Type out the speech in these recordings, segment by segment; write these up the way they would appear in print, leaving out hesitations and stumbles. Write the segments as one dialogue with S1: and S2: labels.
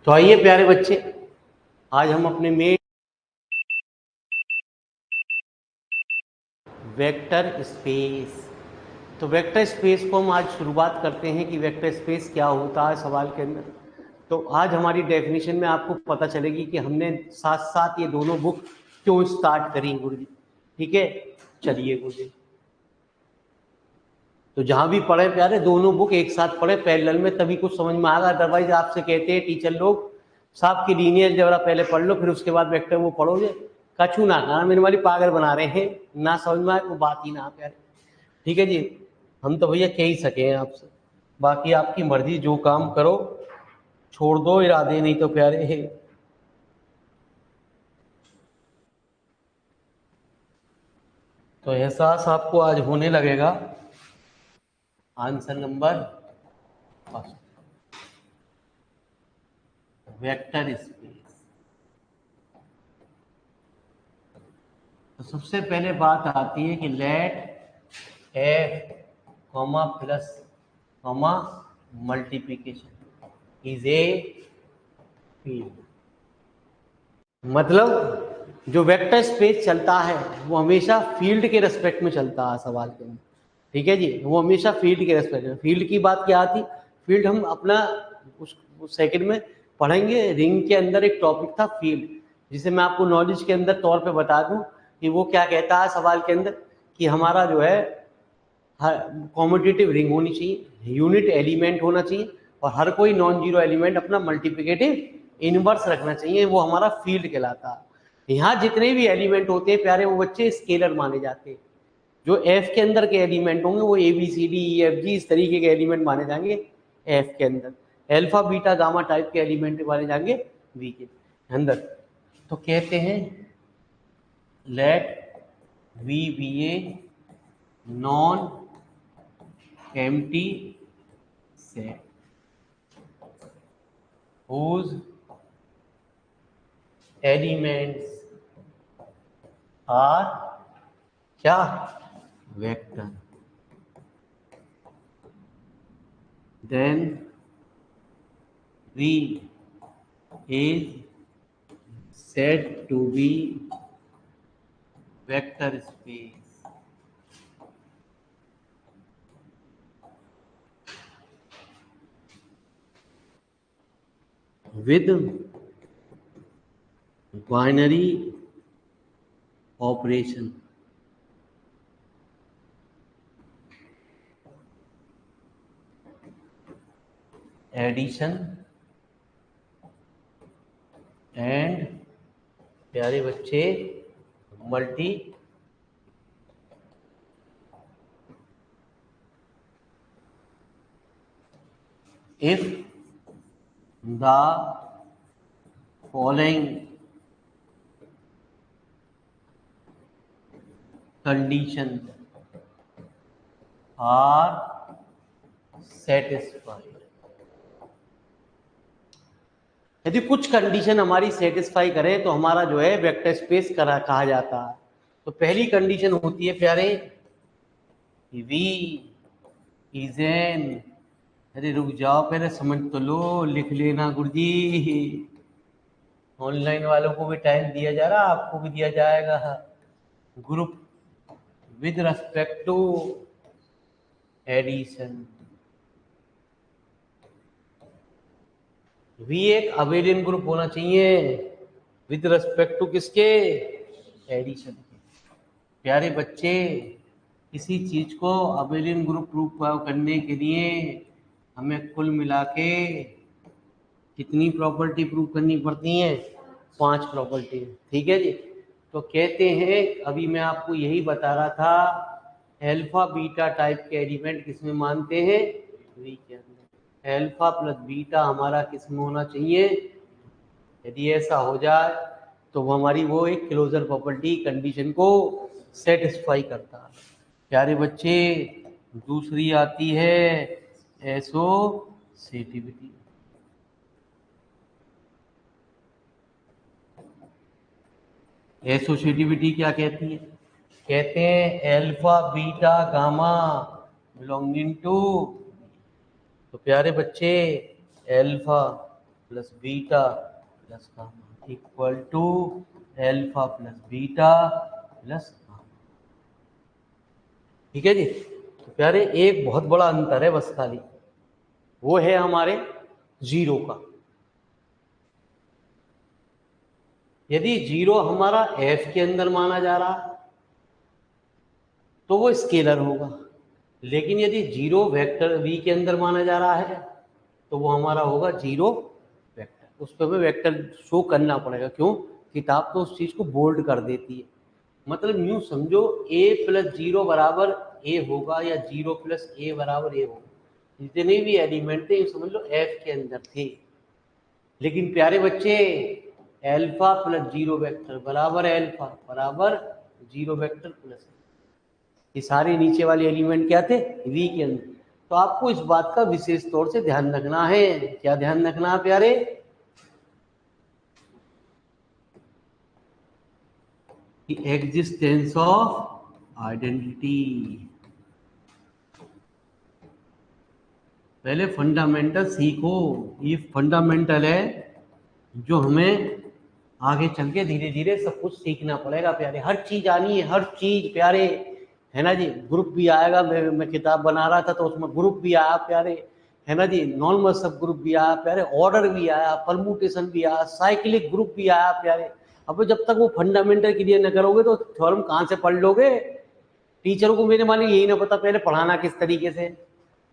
S1: तो आइए प्यारे बच्चे, आज हम अपने में वेक्टर स्पेस, तो वेक्टर स्पेस को हम आज शुरुआत करते हैं कि वेक्टर स्पेस क्या होता है सवाल के अंदर। तो आज हमारी डेफिनेशन में आपको पता चलेगी कि हमने साथ साथ ये दोनों बुक क्यों स्टार्ट करी गुरुजी। ठीक है, चलिए गुरुजी, तो जहां भी पढ़े प्यारे दोनों बुक एक साथ पढ़े पैरेलल में, तभी कुछ समझ में आएगा। अदरवाइज आपसे कहते हैं टीचर लोग साहब की लीनियर अलजेब्रा पहले पढ़ लो फिर उसके बाद वेक्टर वो पढ़ोगे, कछू ना खाना मेरे वाली पागल बना रहे हैं, ना समझ में आए वो बात ही ना प्यारे। ठीक है जी, हम तो भैया कह ही सके हैं आपसे, बाकी आपकी मर्जी, जो काम करो छोड़ दो इरादे नहीं तो प्यारे है। तो एहसास आपको आज होने लगेगा। Answer number first, vector space. तो सबसे पहले बात आती है कि let F comma plus comma multiplication is a field. मतलब जो वेक्टर स्पेस चलता है वो हमेशा फील्ड के रेस्पेक्ट में चलता है सवाल के अंदर। ठीक है जी, वो हमेशा फील्ड के रेस्पेक्ट में। फील्ड की बात क्या आती, फील्ड हम अपना उस सेकंड में पढ़ेंगे। रिंग के अंदर एक टॉपिक था फील्ड, जिसे मैं आपको नॉलेज के अंदर तौर पे बता दूं कि वो क्या कहता है सवाल के अंदर कि हमारा जो है कॉम्यूटेटिव रिंग होनी चाहिए, यूनिट एलिमेंट होना चाहिए और हर कोई नॉन जीरो एलिमेंट अपना मल्टीप्लिकेटिव इनवर्स रखना चाहिए, वो हमारा फील्ड कहलाता है। यहाँ जितने भी एलिमेंट होते हैं प्यारे वो बच्चे स्केलर माने जाते हैं। जो एफ के अंदर के एलिमेंट होंगे वो A B C D E F G इस तरीके के एलिमेंट माने जाएंगे एफ के अंदर, एल्फा बीटा गामा टाइप के एलिमेंट माने जाएंगे वी के अंदर। तो कहते हैं let V be a non empty set whose elements are क्या vector, then V is said to be vector space. With binary operation. Addition and प्यारे बच्चे multi if the following conditions are satisfied। यदि कुछ condition हमारी satisfy करें तो हमारा जो है वेक्टर स्पेस कहा जाता है। तो पहली कंडीशन होती है प्यारे वी इज एन, अरे रुक जाओ पहले समझ तो लो, लिख लेना गुरुजी, ऑनलाइन वालों को भी टाइम दिया जा रहा, आपको भी दिया जाएगा। Group with respect to addition, V एक अबेलियन ग्रुप होना चाहिए विद रेस्पेक्ट टू किसके, एडिशन के। प्यारे बच्चे किसी चीज को अबेलियन ग्रुप प्रूव करने के लिए हमें कुल मिला के कितनी प्रॉपर्टी प्रूव करनी पड़ती हैं, 5 प्रॉपर्टी। ठीक है जी, तो कहते हैं अभी मैं आपको यही बता रहा था, अल्फा बीटा टाइप के एलिमेंट किसमें मानते हैं, वी के अंदर। अल्फा प्लस बीटा हमारा किसमें होना चाहिए, यदि ऐसा हो जाए तो वो हमारी वो एक क्लोजर प्रॉपर्टी कंडीशन को सेटिस्फाई करता है। प्यारे बच्चे दूसरी आती है एसोसिएटिविटी। एसोसिएटिविटी क्या कहती है, कहते हैं alpha beta gamma belonging to. तो प्यारे बच्चे alpha plus beta plus gamma equal to alpha plus beta plus gamma. ठीक है जी। तो प्यारे एक बहुत बड़ा अंतर है बस खाली, वो है हमारे जीरो का। यदि जीरो हमारा एफ के अंदर माना जा रहा तो वो स्केलर होगा, लेकिन यदि जीरो वेक्टर वी के अंदर माना जा रहा है तो वो हमारा होगा जीरो वेक्टर। उस पर हमें वेक्टर शो करना पड़ेगा। क्यों? किताब तो उस चीज को बोल्ड कर देती है। मतलब यूं समझो a प्लस जीरो बराबर a होगा या जीरो प्लस a बराबर a होगा। जितने भी एलिमेंट थे समझ लो f के अंदर थे। लेकिन प्यारे बच्चे एल्फा प्लस जीरो वेक्टर बराबर एल्फा बराबर जीरो वेक्टर प्लस, ये सारे नीचे वाले एलिमेंट क्या थे? वी के अंदर। तो आपको इस बात का विशेष तौर से ध्यान रखना है। क्या ध्यान रखना है प्यारे? Existence of identity. पहले फंडामेंटल सीखो। ये फंडामेंटल है जो हमें आगे चल के धीरे धीरे सब कुछ सीखना पड़ेगा प्यारे। हर चीज आनी है, हर चीज प्यारे, है ना जी। ग्रुप भी आएगा, मैं किताब बना रहा था तो उसमें ग्रुप भी आया प्यारे, है ना जी। नॉर्मल सब ग्रुप भी आया प्यारे, ऑर्डर भी आया, परमुटेशन भी आया, साइक्लिक ग्रुप भी आया प्यारे। अब जब तक वो फंडामेंटल क्लियर न करोगे तो थ्योरम कहाँ से पढ़ लोगे? टीचरों को मेरे माने यही ना पता पहले पढ़ाना किस तरीके से,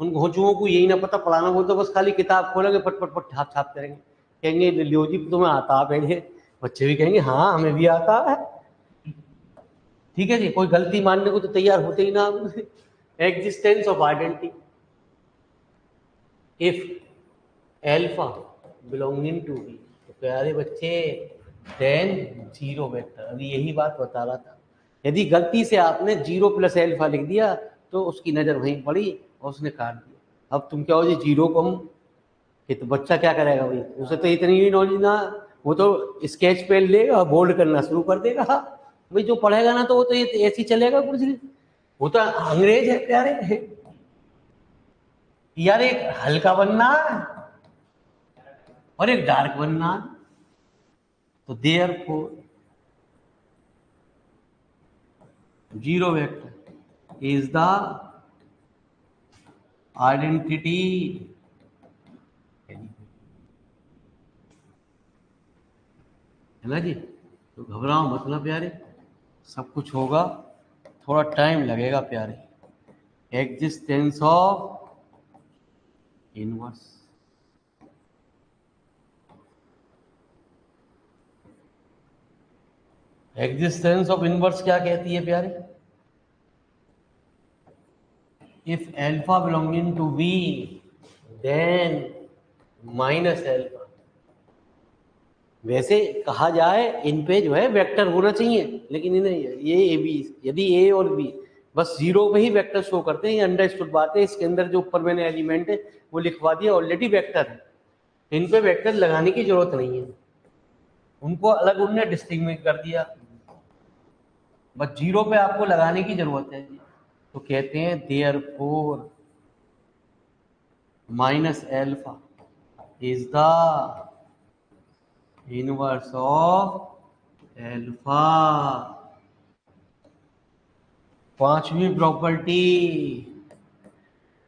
S1: उन घोंचुओं को यही ना पता पढ़ाना। वो तो बस खाली किताब खोलेंगे, पट पट पट छाप छाप करेंगे, कहेंगे लियो जी तुम्हें आता है पहले। बच्चे भी कहेंगे हाँ हमें भी आता है। ठीक है जी, कोई गलती मानने को तो तैयार होते ही ना। Existence of identity if alpha belonging to V, तो प्यारे बच्चे देन जीरो वेक्टर। अभी यही बात बता रहा था। यदि गलती से आपने जीरो प्लस एल्फा लिख दिया तो उसकी नजर वहीं पड़ी और उसने काट दिया। अब तुम क्या हो जी जीरो को हम, ये तो बच्चा क्या करेगा भाई, उसे तो इतनी ही नॉलेज ना, वो तो स्केच पेन लेगा बोल्ड करना शुरू कर देगा। भाई जो पढ़ेगा ना तो वो तो ये ऐसे ही चलेगा कुछ नहीं। वो तो अंग्रेज है प्यारे। यार एक हल्का बनना और एक डार्क बनना, तो therefore zero vector is the identity. है ना जी। तो घबराओ मत ना प्यारे, सब कुछ होगा, थोड़ा टाइम लगेगा प्यारे। Existence of inverse, existence of inverse क्या कहती है प्यारे? If alpha belonging to V then minus alpha. वैसे कहा जाए इन पे जो है वेक्टर होना चाहिए, लेकिन इन्हें ये ए बी, यदि ए और बी बस जीरो पे ही वेक्टर शो करते हैं, ये अंडरस्टूड बात है। इसके अंदर जो ऊपर मैंने एलिमेंट है वो लिखवा दिया, ऑलरेडी वेक्टर है, इन पे वेक्टर लगाने की जरूरत नहीं है, उनको अलग उनने डिस्टिंग्विश कर दिया, बस जीरो पे आपको लगाने की जरूरत है। तो कहते हैं therefore minus alpha is the inverse of alpha. पांचवी प्रॉपर्टी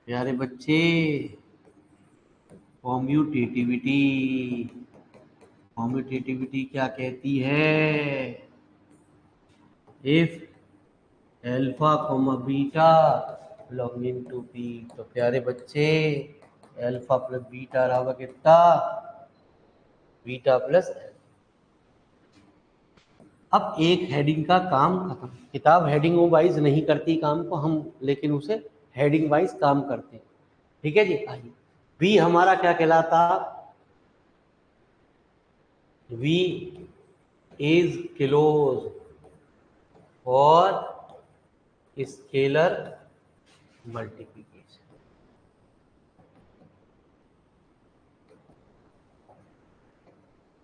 S1: प्यारे बच्चे, कॉम्यूटेटिविटी। कॉम्यूटेटिविटी क्या कहती है? If alpha comma beta belonging to P, तो प्यारे बच्चे एल्फा प्लस बीटा रहा कितना? Beta plus. अब एक हेडिंग का काम खत्म। किताब हेडिंग वाइज नहीं करती काम को हम, लेकिन उसे हेडिंग वाइज काम करते हैं। ठीक है जी। आइए, बी हमारा क्या कहलाता? वी इज क्लोज और स्केलर मल्टीप्लिकेशन।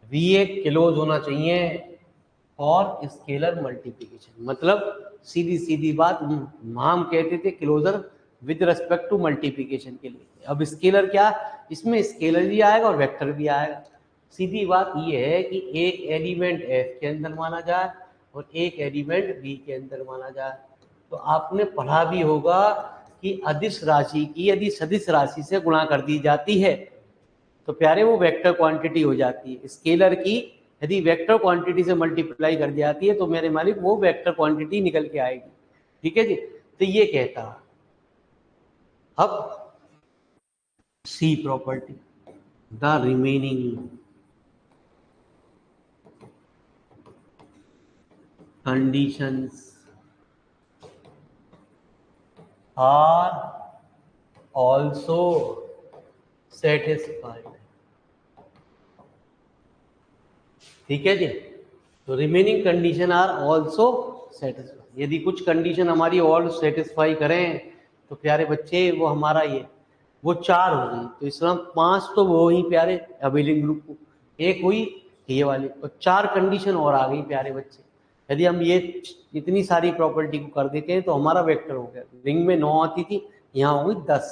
S1: वी एक क्लोज होना चाहिए और स्केलर मल्टीप्लिकेशन, मतलब सीधी सीधी बात, हम कहते थे closure with respect to multiplication के लिए। अब स्केलर क्या, इसमें स्केलर भी आएगा और वेक्टर भी आएगा। सीधी बात ये है कि एक एलिमेंट एफ के अंदर माना जाए और एक एलिमेंट बी के अंदर माना जाए। तो आपने पढ़ा भी होगा कि अदिश राशि की यदि सदिश राशि से गुणा कर दी जाती है तो प्यारे वो वेक्टर क्वांटिटी हो जाती है। स्केलर की यदि वेक्टर क्वांटिटी से मल्टीप्लाई कर दी जाती है तो मेरे मालिक वो वेक्टर क्वांटिटी निकल के आएगी। ठीक है जी। तो ये कहता है। अब see property, the remaining conditions are also satisfied. ठीक है जी। तो remaining condition are also satisfy, यदि कुछ कंडीशन हमारी और सेटिस्फाई करें तो प्यारे बच्चे वो हमारा ये वो 4 हो गई। तो इसमें 5 तो वो ही प्यारे अबेलियन ग्रुप को, एक हुई ये वाली, और 4 कंडीशन और आ गई प्यारे बच्चे। यदि हम ये इतनी सारी प्रॉपर्टी को कर देते हैं तो हमारा वेक्टर हो गया। रिंग में 9 आती थी, यहाँ हो गई 10।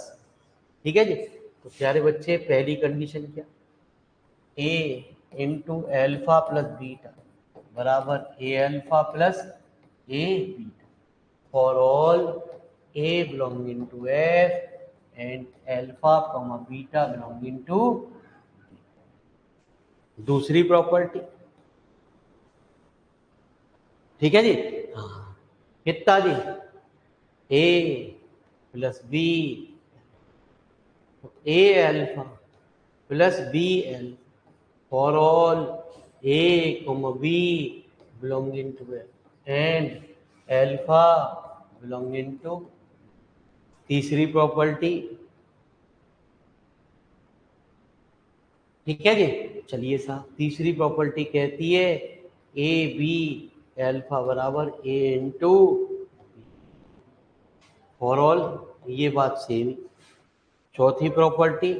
S1: ठीक है जी। तो प्यारे बच्चे पहली कंडीशन क्या, A into alpha plus beta बराबर A alpha plus A beta for all A belonging to F and alpha comma beta belonging to. दूसरी प्रॉपर्टी, ठीक है जी। हाँ, कितना जी, A plus B, A alpha plus B alpha for all A comma B belonging to F and alpha belonging to. तीसरी property, ठीक है जी। चलिए साहब, तीसरी प्रॉपर्टी कहती है ए बी एल्फा बराबर ए इंटू फॉर ऑल, ये बात सेम। चौथी प्रॉपर्टी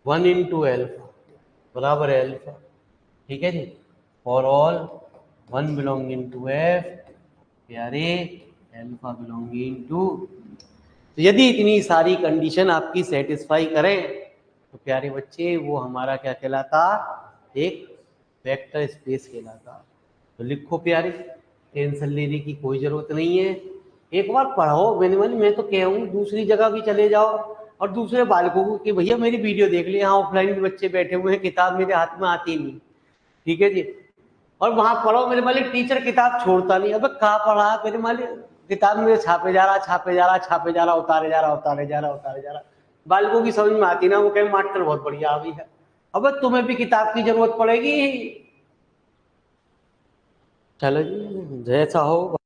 S1: 1 इंटू एल्फा बराबर एल्फा, ठीक है जी, for all 1 belonging to F प्यारे एल्फा बिलोंगिंग टू। तो यदि इतनी सारी कंडीशन आपकी सेटिस्फाई करें तो प्यारे बच्चे वो हमारा क्या कहलाता, एक वेक्टर स्पेस कहलाता। तो लिखो प्यारे, टेंशन लेने की कोई जरूरत नहीं है। एक बार पढ़ो, मैं तो कह हूँ दूसरी जगह भी चले जाओ और दूसरे बालकों को कि भैया मेरी वीडियो देख ले, यहाँ ऑफलाइन भी बच्चे बैठे हुए हैं, किताब मेरे हाथ में आती नहीं। ठीक है जी। और वहां पढ़ो, मेरे मालिक टीचर किताब छोड़ता नहीं। अब कहाँ पढ़ा मेरे मालिक, किताब में छापे जा रहा छापे जा रहा छापे जा रहा, उतारे जा रहा उतारे जा रहा उतारे जा रहा। बालकों की समझ में आती ना, वो कहे मास्टर बहुत बढ़िया अभी है। अब तुम्हें भी किताब की जरूरत पड़ेगी। चलो जी, जैसा हो।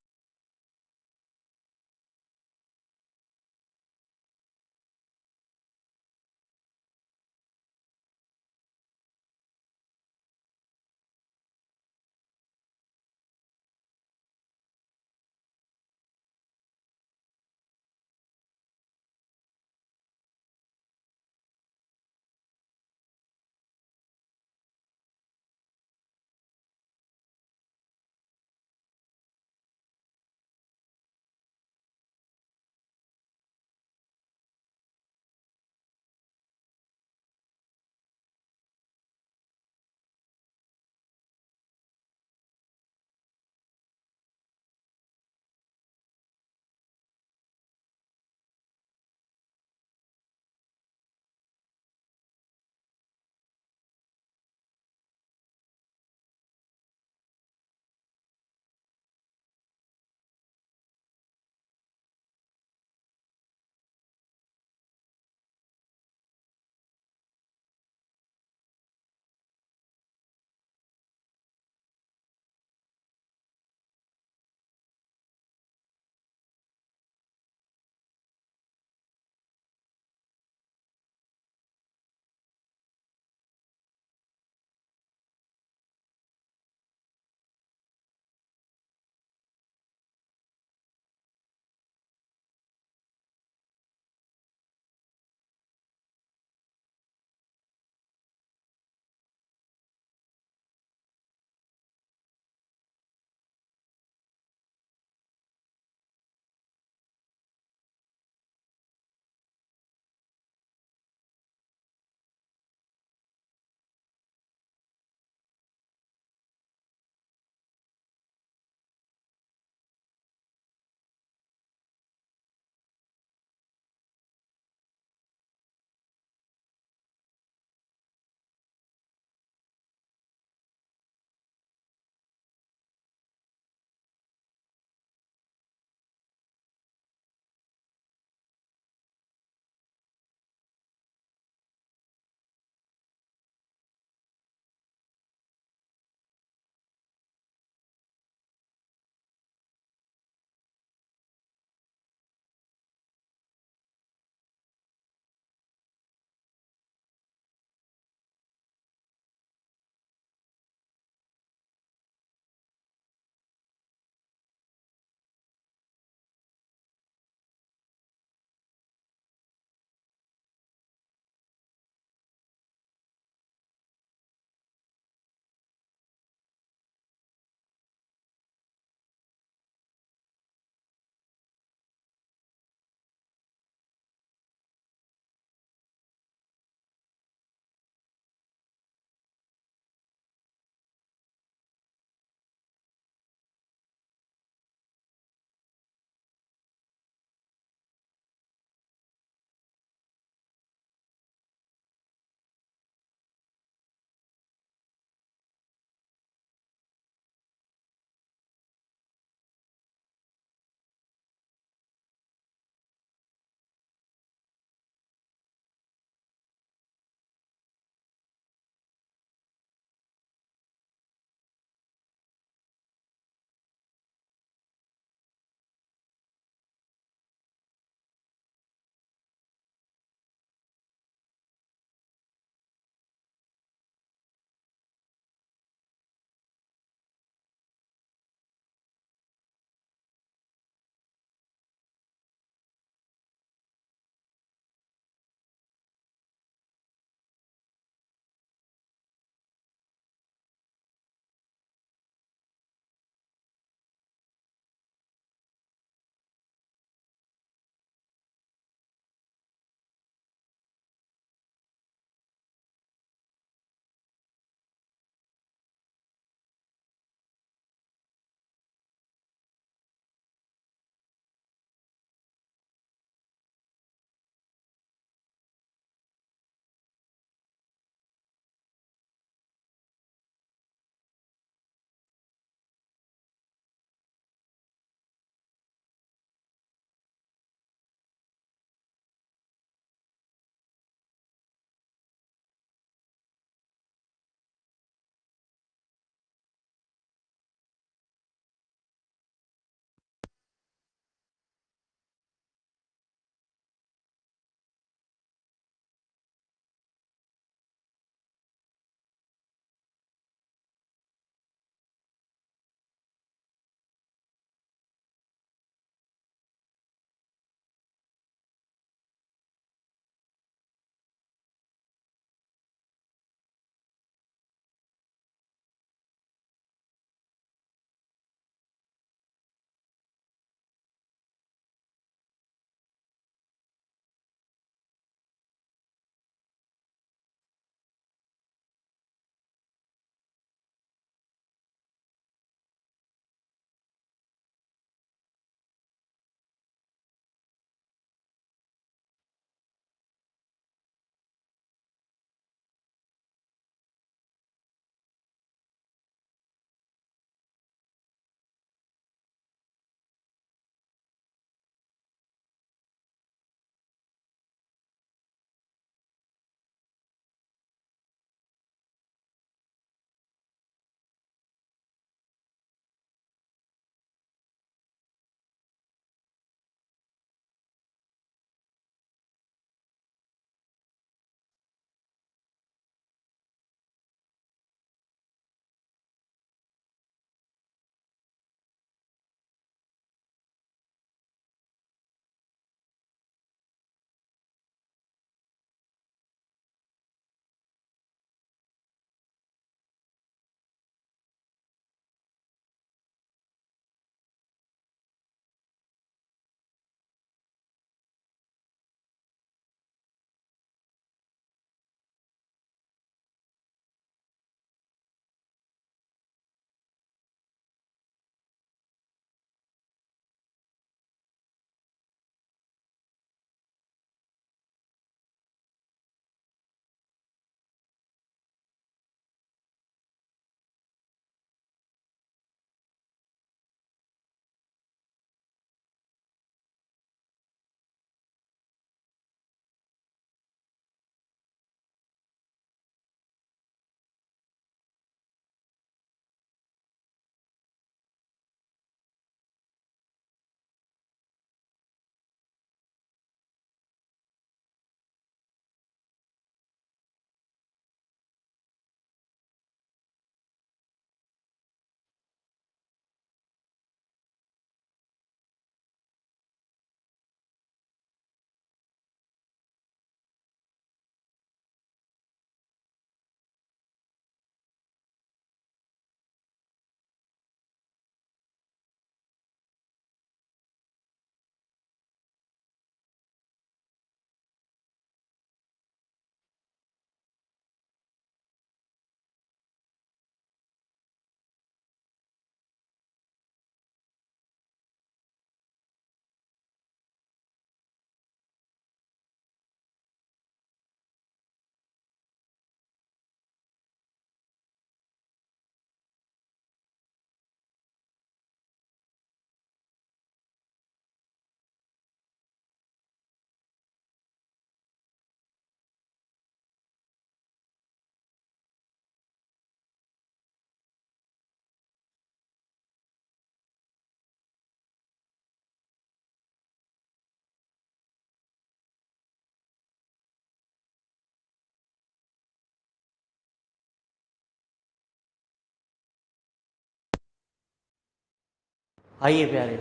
S1: आइए प्यारे,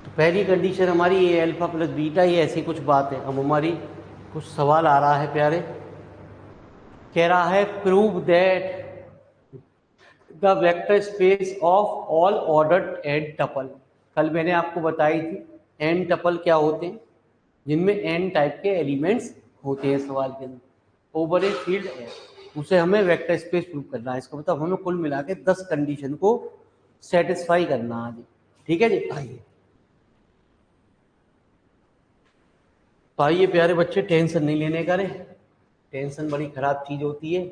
S1: तो पहली कंडीशन हमारी ये अल्फा प्लस बीटा, ये ऐसी कुछ बात है। अब हमारी कुछ सवाल आ रहा है प्यारे, कह रहा है prove that the vector space of all ordered n tuple. कल मैंने आपको बताई थी एन टपल क्या होते हैं, जिनमें एन टाइप के एलिमेंट्स होते हैं सवाल के अंदर ओवर ए फील्ड है, उसे हमें वेक्टर स्पेस प्रूव करना है। इसका मतलब हमें कुल मिला के 10 कंडीशन को सेटिस्फाई करना है। ठीक है जी, आइए। तो आइए प्यारे बच्चे, टेंशन नहीं लेने का रे, टेंशन बड़ी खराब चीज होती है।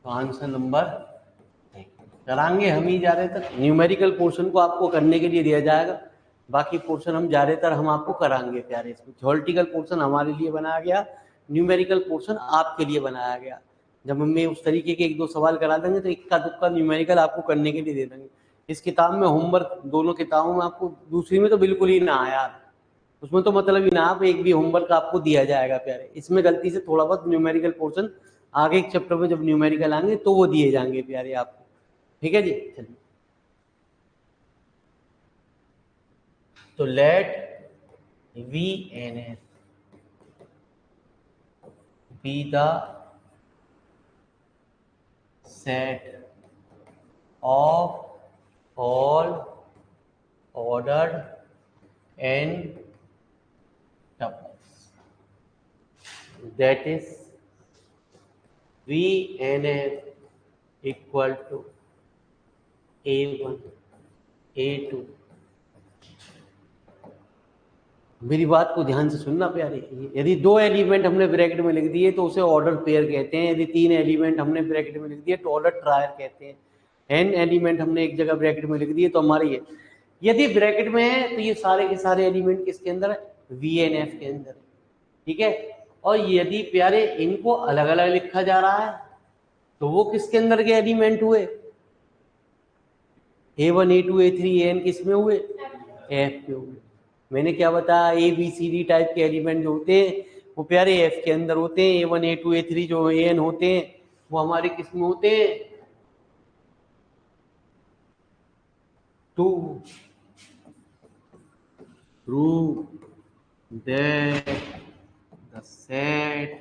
S1: तो आंसर नंबर कराएंगे हम ही ज़्यादातर, न्यूमेरिकल पोर्शन को आपको करने के लिए दिया जाएगा, बाकी पोर्शन हम ज़्यादातर हम आपको कराएंगे प्यारे। इसमें थ्योरेटिकल पोर्शन हमारे लिए बनाया गया, न्यूमेरिकल पोर्शन आपके लिए बनाया गया। जब हमें उस तरीके के 1-2 सवाल करा देंगे तो इक्का दुक्का न्यूमेरिकल आपको करने के लिए दे देंगे। इस किताब में होमवर्क, दोनों किताबों में आपको, दूसरी में तो बिल्कुल ही ना यार, उसमें तो मतलब ही ना, आप एक भी होमवर्क आपको दिया जाएगा प्यारे। इसमें गलती से थोड़ा बहुत न्यूमेरिकल पोर्शन आगे एक चैप्टर में जब न्यूमेरिकल आएंगे तो वो दिए जाएंगे प्यारे आपको। ठीक है जी, चलिए। तो let V N F be the set of all ordered N tuples, that is V N F equal to A1 A2। मेरी बात को ध्यान से सुनना प्यारे, यदि 2 एलिमेंट हमने ब्रैकेट में लिख दिए तो उसे ऑर्डर पेयर कहते हैं, यदि 3 एलिमेंट हमने ब्रैकेट में लिख दिए तो ऑर्डर ट्रायर कहते हैं, n एलिमेंट हमने एक जगह ब्रैकेट में लिख दिए तो हमारे ये, यदि ब्रैकेट में है तो ये सारे के सारे एलिमेंट किसके अंदर है, VNF के अंदर है। ठीक है, और यदि प्यारे इनको अलग अलग लिखा जा रहा है तो वो किसके अंदर के एलिमेंट हुए, A1 A2 A3 AN किसमें हुए, F के हुए। मैंने क्या बताया, ABCD टाइप के एलिमेंट जो होते हैं वो प्यारे F के अंदर होते हैं, A1 A2 A3 जो AN होते हैं वो हमारे किस में होते हैं, 2। Prove that the set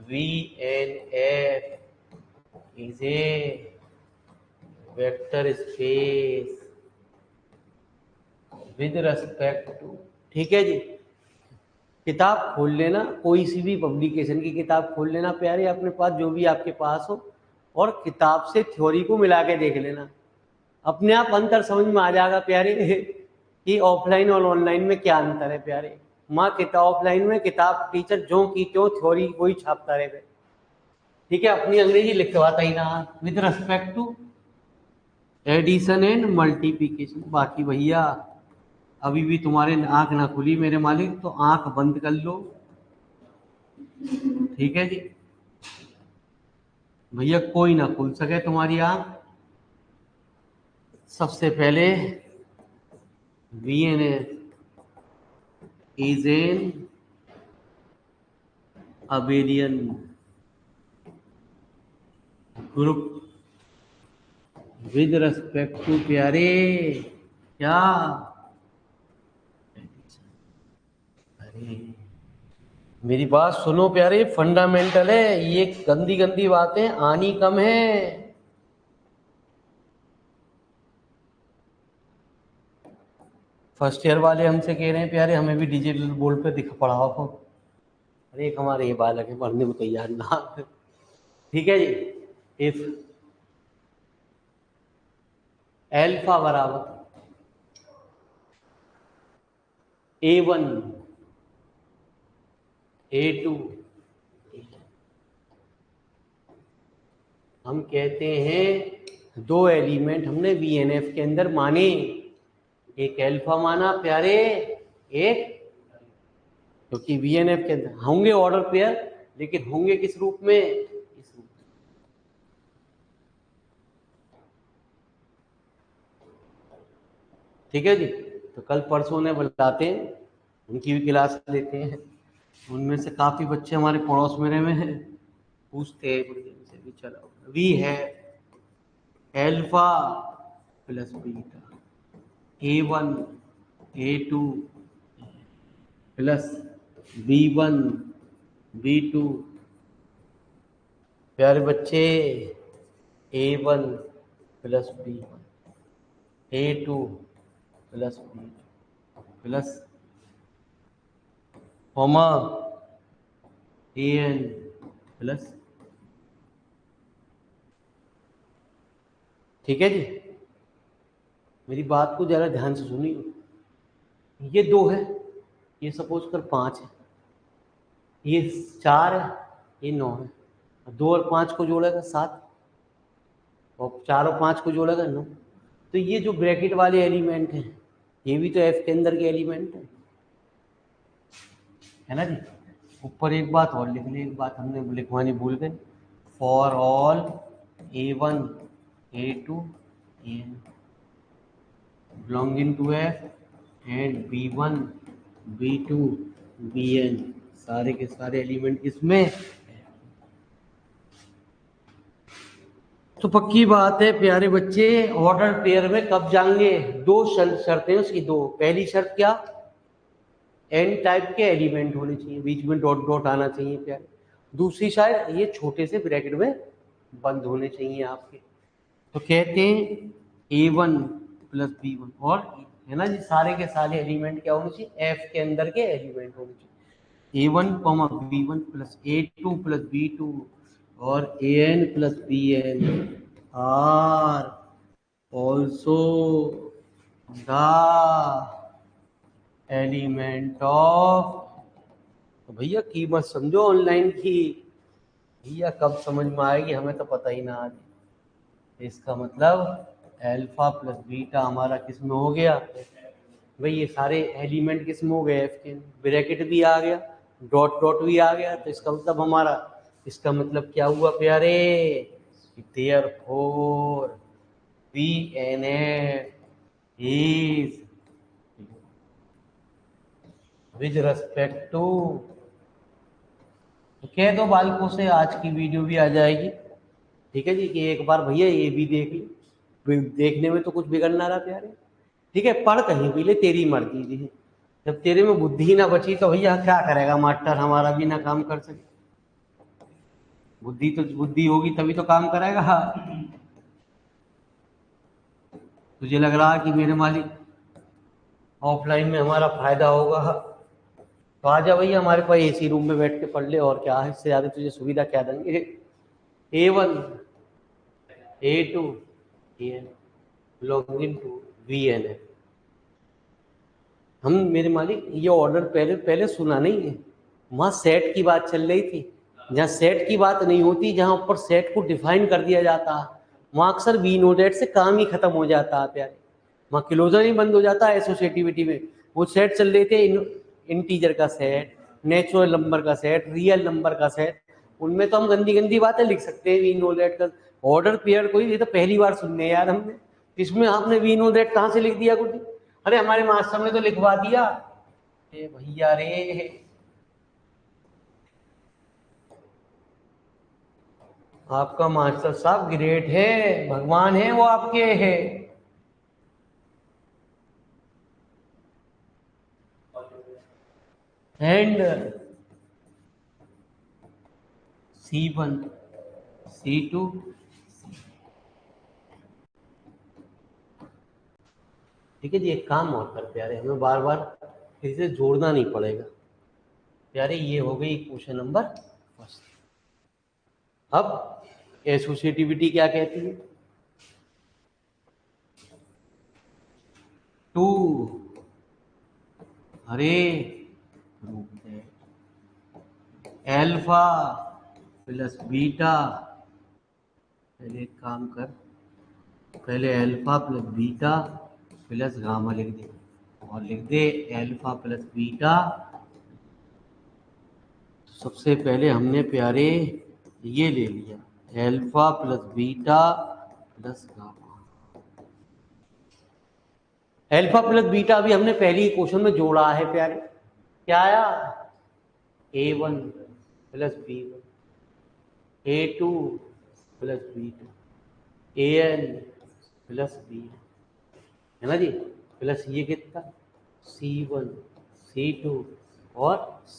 S1: VNF is a vector space with respect to। ठीक है जी, किताब खोल लेना, कोई सी भी पब्लिकेशन की किताब खोल लेना प्यारे अपने पास, जो भी आपके पास हो, और किताब से थ्योरी को मिला के देख लेना, अपने आप अंतर समझ में आ जाएगा प्यारे कि ऑफलाइन और ऑनलाइन में क्या अंतर है प्यारे। माँ किताब ऑफलाइन में किताब टीचर जो की क्यों थ्योरी वही छापता रहे। ठीक है, अपनी अंग्रेजी लिखवाता ही ना with respect to addition and multiplication. बाकी भैया अभी भी तुम्हारे आंख ना खुली मेरे मालिक, तो आंख बंद कर लो। ठीक है जी भैया, कोई ना खुल सके तुम्हारी आंख। सबसे पहले VNF is an abelian group with respect to प्यारे क्या, अरे मेरी बात सुनो प्यारे, फंडामेंटल है ये, गंदी गंदी बातें आनी कम है। फर्स्ट ईयर वाले हमसे कह रहे हैं प्यारे हमें भी डिजिटल बोर्ड पे दिख पढ़ाओ। अरे एक हमारे ये बालक है पढ़ने को तैयार ना। ठीक है जी, इफ एल्फा बराबर A1 A2, हम कहते हैं 2 एलिमेंट हमने VNF के अंदर माने, एक एल्फा माना प्यारे, एक, क्योंकि VNF के अंदर होंगे ऑर्डर पेयर, लेकिन होंगे किस रूप में, इस रूप में। ठीक है जी। तो कल परसों ने बुलाते हैं, उनकी भी क्लास लेते हैं। उनमें से काफ़ी बच्चे हमारे पड़ोस में रहे हुए हैं, पूछते हैं बड़ी देर से भी। चलो, वी है alpha plus beta A1 A2 plus B1 B2। प्यारे बच्चे, A1 plus B1 A2 plus B2 plus comma AN plus. ठीक है जी, मेरी बात को जरा ध्यान से सुनिए। ये 2 है, ये सपोज कर 5 है, ये 4 है, ये 9 है। 2 और 5 को जोड़ेगा 7, और 4 और 5 को जोड़ेगा 9। तो ये जो ब्रैकेट वाले एलिमेंट हैं, ये भी तो एफ के अंदर के एलिमेंट है ना जी। ऊपर एक बात और लिख लें, एक बात हमने लिखवानी भूल गए। For all A1 A2 AN belonging to F and B1 B2 BN, सारे के सारे एलिमेंट किसमें। तो पक्की बात है प्यारे बच्चे, ऑर्डर पेयर में कब जाएंगे। 2 शर्तें उसकी, 2। पहली शर्त क्या, एन टाइप के एलिमेंट होने चाहिए, बीच में डॉट डॉट आना चाहिए प्यारे। दूसरी शायद ये छोटे से ब्रैकेट में बंद होने चाहिए आपके। तो कहते हैं A1 प्लस B1, और है ना जी, सारे के सारे एलिमेंट क्या होने चाहिए, एफ के अंदर के एलिमेंट होने चाहिए। A1 B1 plus A2 plus B2 और AN plus BN are also the element of. तो भैया कीमत समझो ऑनलाइन की, भैया कब समझ में आएगी हमें तो पता ही ना आज। इसका मतलब अल्फा प्लस बीटा हमारा किस में हो गया भाई, ये सारे एलिमेंट किस में हो गए, एफ के। ब्रैकेट भी आ गया, डॉट डॉट भी आ गया। तो इसका मतलब हमारा, इसका मतलब क्या हुआ प्यारे, therefore VNF is with respect to। तो कह दो बालकों से आज की वीडियो भी आ जाएगी, ठीक है जी, कि एक बार भैया ये भी देख ली। देखने में तो कुछ बिगड़ना रहा प्यारे, ठीक है, पढ़ कहीं भी ले, तेरी मर्जी जी। जब तेरे में बुद्धि ना बची तो भैया क्या करेगा मास्टर, हमारा भी ना काम कर सके। बुद्धि तो बुद्धि होगी तभी तो काम करेगा। तुझे लग रहा है कि मेरे मालिक ऑफलाइन में हमारा फायदा होगा, तो आ जा भैया हमारे पास AC रूम में बैठ के पढ़ ले, और क्या है, इससे ज्यादा तुझे सुविधा क्या देंगे। A1 A2 AN belonging to VNF। हम मेरे मालिक ये ऑर्डर पहले पहले सुना नहीं है, वहाँ सेट की बात चल रही थी। जहाँ सेट की बात नहीं होती, जहाँ ऊपर सेट को डिफाइन कर दिया जाता है, वहाँ अक्सर वी नोटेड से काम ही खत्म हो जाता है प्यारे। वहाँ क्लोजर ही बंद हो जाता है एसोसिएटिविटी में। वो सेट चल रहे थे, इंटीजर का सेट, नेचुरल नंबर का सेट, रियल नंबर का सेट, उनमें तो हम गंदी गंदी बातें लिख सकते हैं। वी नोटेड का ऑर्डर पेयर कोई, ये तो पहली बार सुनने यार हमने, इसमें आपने वी नोटेड कहाँ से लिख दिया कुछ। अरे हमारे मास्टर ने तो लिखवा दिया। ए भैया रे, आपका मास्टर साहब ग्रेट है, भगवान है वो आपके है। एंड C1 C2 ठीक है जी। एक काम और कर प्यारे, हमें बार बार इसे जोड़ना नहीं पड़ेगा प्यारे। ये हो गई क्वेश्चन नंबर फर्स्ट। अब एसोसिएटिविटी क्या कहती है, 2 अरे एल्फा प्लस बीटा। पहले एक काम कर, पहले alpha plus beta plus gamma लिख दे, और लिख दे अल्फा प्लस बीटा। सबसे पहले हमने प्यारे ये ले लिया, alpha plus beta plus gamma. Alpha plus beta अभी हमने पहली क्वेश्चन में जोड़ा है प्यारे, क्या आया, A1 plus B1, A2 plus B2, AN plus B, है ना जी, प्लस ये कितना C1 C2 और C।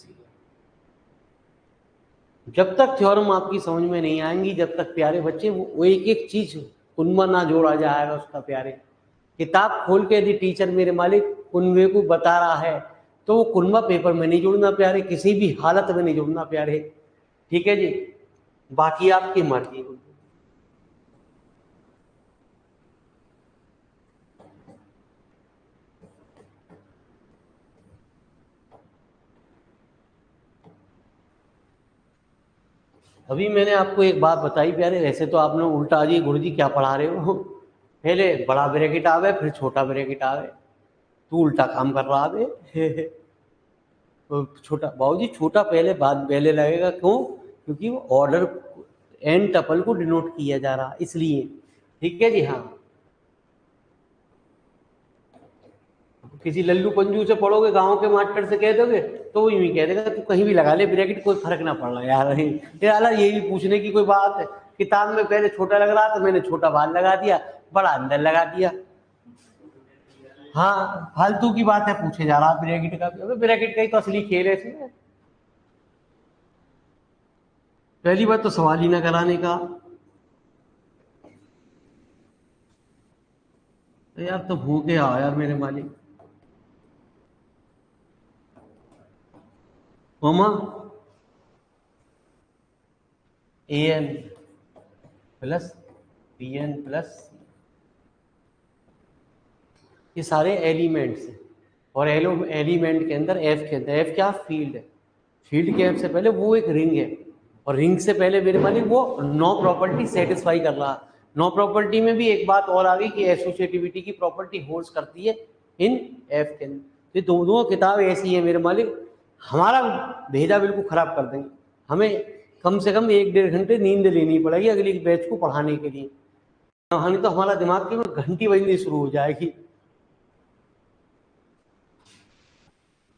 S1: जब तक थ्योरम आपकी समझ में नहीं आएंगी, जब तक प्यारे बच्चे वो एक एक चीज कुनबा ना जोड़ा जाएगा उसका प्यारे। किताब खोल के यदि टीचर मेरे मालिक कुनबे को बता रहा है तो वो कुनबा पेपर में नहीं जोड़ना प्यारे, किसी भी हालत में नहीं जोड़ना प्यारे, ठीक है जी, बाकी आपकी मर्जी। अभी मैंने आपको एक बात बताई प्यारे, वैसे तो आपने उल्टा जी गुरुजी क्या पढ़ा रहे हो, पहले बड़ा ब्रैकेट आवे फिर छोटा ब्रैकेट आवे, तू उल्टा काम कर रहा है। तो छोटा बाबूजी छोटा पहले बाद पहले लगेगा, क्यों, क्योंकि वो ऑर्डर एन टपल को डिनोट किया जा रहा इसलिए, ठीक है जी। हाँ, किसी लल्लू पंजू से पढ़ोगे, गांव के मास्टर से कह दोगे तो वो यूं कह देगा तू कहीं भी लगा ले ब्रैकेट, कोई फर्क ना पड़ रहा यार। ये भी पूछने की कोई बात है, किताब में पहले छोटा लग रहा तो मैंने छोटा बाहर लगा दिया, बड़ा अंदर लगा दिया। हाँ, फालतू की बात है, पूछे जा रहा ब्रैकेट का, ब्रैकेट का ही तो असली खेल है इसमें। पहली बात तो सवाल ही ना कराने का, तो यार तो भूखे आओ यार मेरे मालिक। मामा AN प्लस BN प्लस, ये सारे एलिमेंट्स हैं, और एलिमेंट के अंदर F के अंदर, F क्या, फील्ड है, फील्ड के F से पहले वो एक रिंग है, और रिंग से पहले मेरे मालिक वो नो प्रॉपर्टी सेटिस्फाई कर रहा। नो प्रॉपर्टी में भी एक बात और आ गई कि एसोसिएटिविटी की प्रॉपर्टी होल्ड करती है इन F के अंदर। ये दोनों किताब ऐसी है मेरे मालिक, हमारा भेजा बिल्कुल खराब कर देंगे, हमें कम से कम 1-1.5 घंटे नींद लेनी पड़ेगी अगली बैच को पढ़ाने के लिए, नहीं तो हमारा दिमाग की घंटी बजनी शुरू हो जाएगी।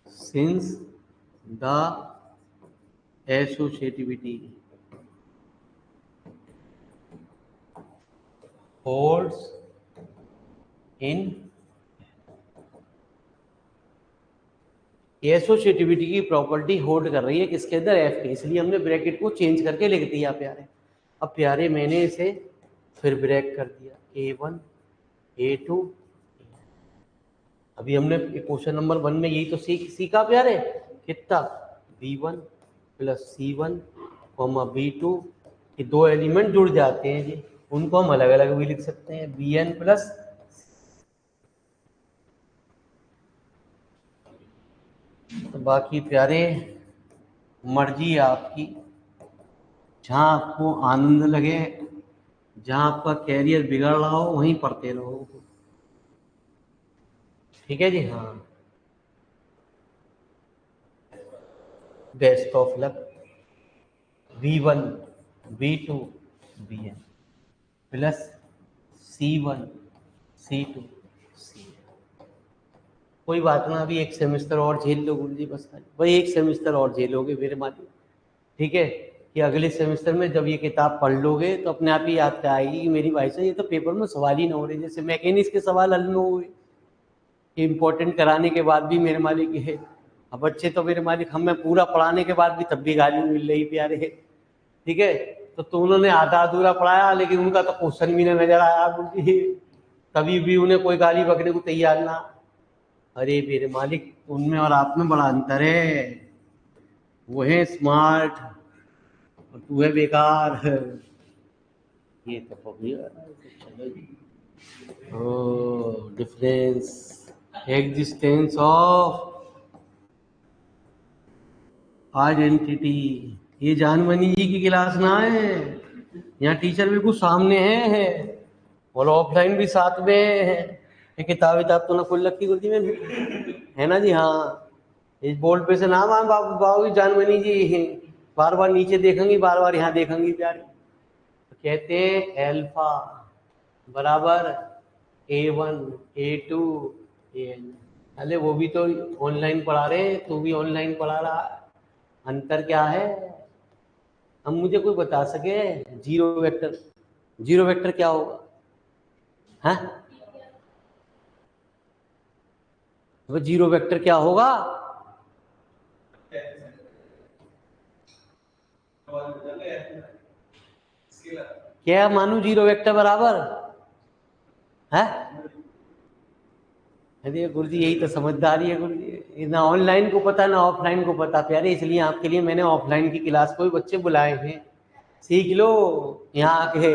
S1: Since the associativity holds in, associativity की प्रॉपर्टी होल्ड कर रही है किसके अंदर, F के, इसलिए हमने ब्रैकेट को चेंज करके लिख दिया प्यारे। अब प्यारे मैंने इसे फिर ब्रेक कर दिया, A1 A2, अभी हमने क्वेश्चन नंबर 1 में यही तो सीखा प्यारे, कितना, B1 प्लस C1 B2, ये दो एलिमेंट जुड़ जाते हैं जी, उनको हम अलग अलग भी लिख सकते हैं, BN प्लस, तो बाकी प्यारे मर्जी है आपकी, जहाँ आपको आनंद लगे, जहाँ आपका कैरियर बिगड़ रहा हो वहीं पढ़ते रहो, ठीक है जी। हाँ, best of luck. B1 B2 BN plus C1 C2 C, कोई बात ना, अभी एक सेमेस्टर और झेल लो गुरुजी, बस भाई एक सेमेस्टर और झेलोगे मेरे मालिक, ठीक है, कि अगले सेमेस्टर में जब ये किताब पढ़ लोगे तो अपने आप ही याद क्या आएगी कि मेरी भाई साहब ये तो पेपर में सवाल ही ना हो रहे, जैसे मैकेनिक्स के सवाल हल में हुए, इम्पोर्टेंट कराने के बाद भी मेरे मालिक है। अब बच्चे तो मेरे मालिक हमें पूरा पढ़ाने के बाद भी तब भी गाली मिल रही प्यारे, ठीक है, तो उन्होंने आधा अधूरा पढ़ाया लेकिन उनका तो क्वेश्चन भी ना नजर आया गुरुजी, कभी भी उन्हें कोई गाली बकने को तैयार ना। अरे मेरे मालिक उनमें और आप में बड़ा अंतर है, वो है स्मार्ट और तू है बेकार, ये तो डिफरेंस, एग्जिस्टेंस ऑफ आइडेंटिटी। ये जानमनी जी की क्लास ना है, यहाँ टीचर बिल्कुल सामने है और ऑफलाइन भी साथ में है, ये किताब तो ना खुल रखी गुरुजी में, है ना जी। हाँ, इस बोर्ड पे से नाम आ बाबू जानमनी जी, बार बार नीचे देखेंगी, बार बार यहाँ देखेंगी प्यारे, तो कहते हैं अल्फा बराबर A1 A2 अरे वो भी तो ऑनलाइन पढ़ा रहे, तू भी ऑनलाइन पढ़ा रहा, अंतर क्या है? अब मुझे कोई बता सके जीरो वेक्टर, जीरो वेक्टर क्या होगा? हाँ, वो जीरो वेक्टर क्या होगा? क्या मानू जीरो वेक्टर बराबर है? अरे गुरु जी, यही तो समझदारी है गुरु जी, ना ऑनलाइन को पता ना ऑफलाइन को पता प्यारे, इसलिए आपके लिए मैंने ऑफलाइन की क्लास को भी बच्चे बुलाए हैं, सीख लो यहाँ आके।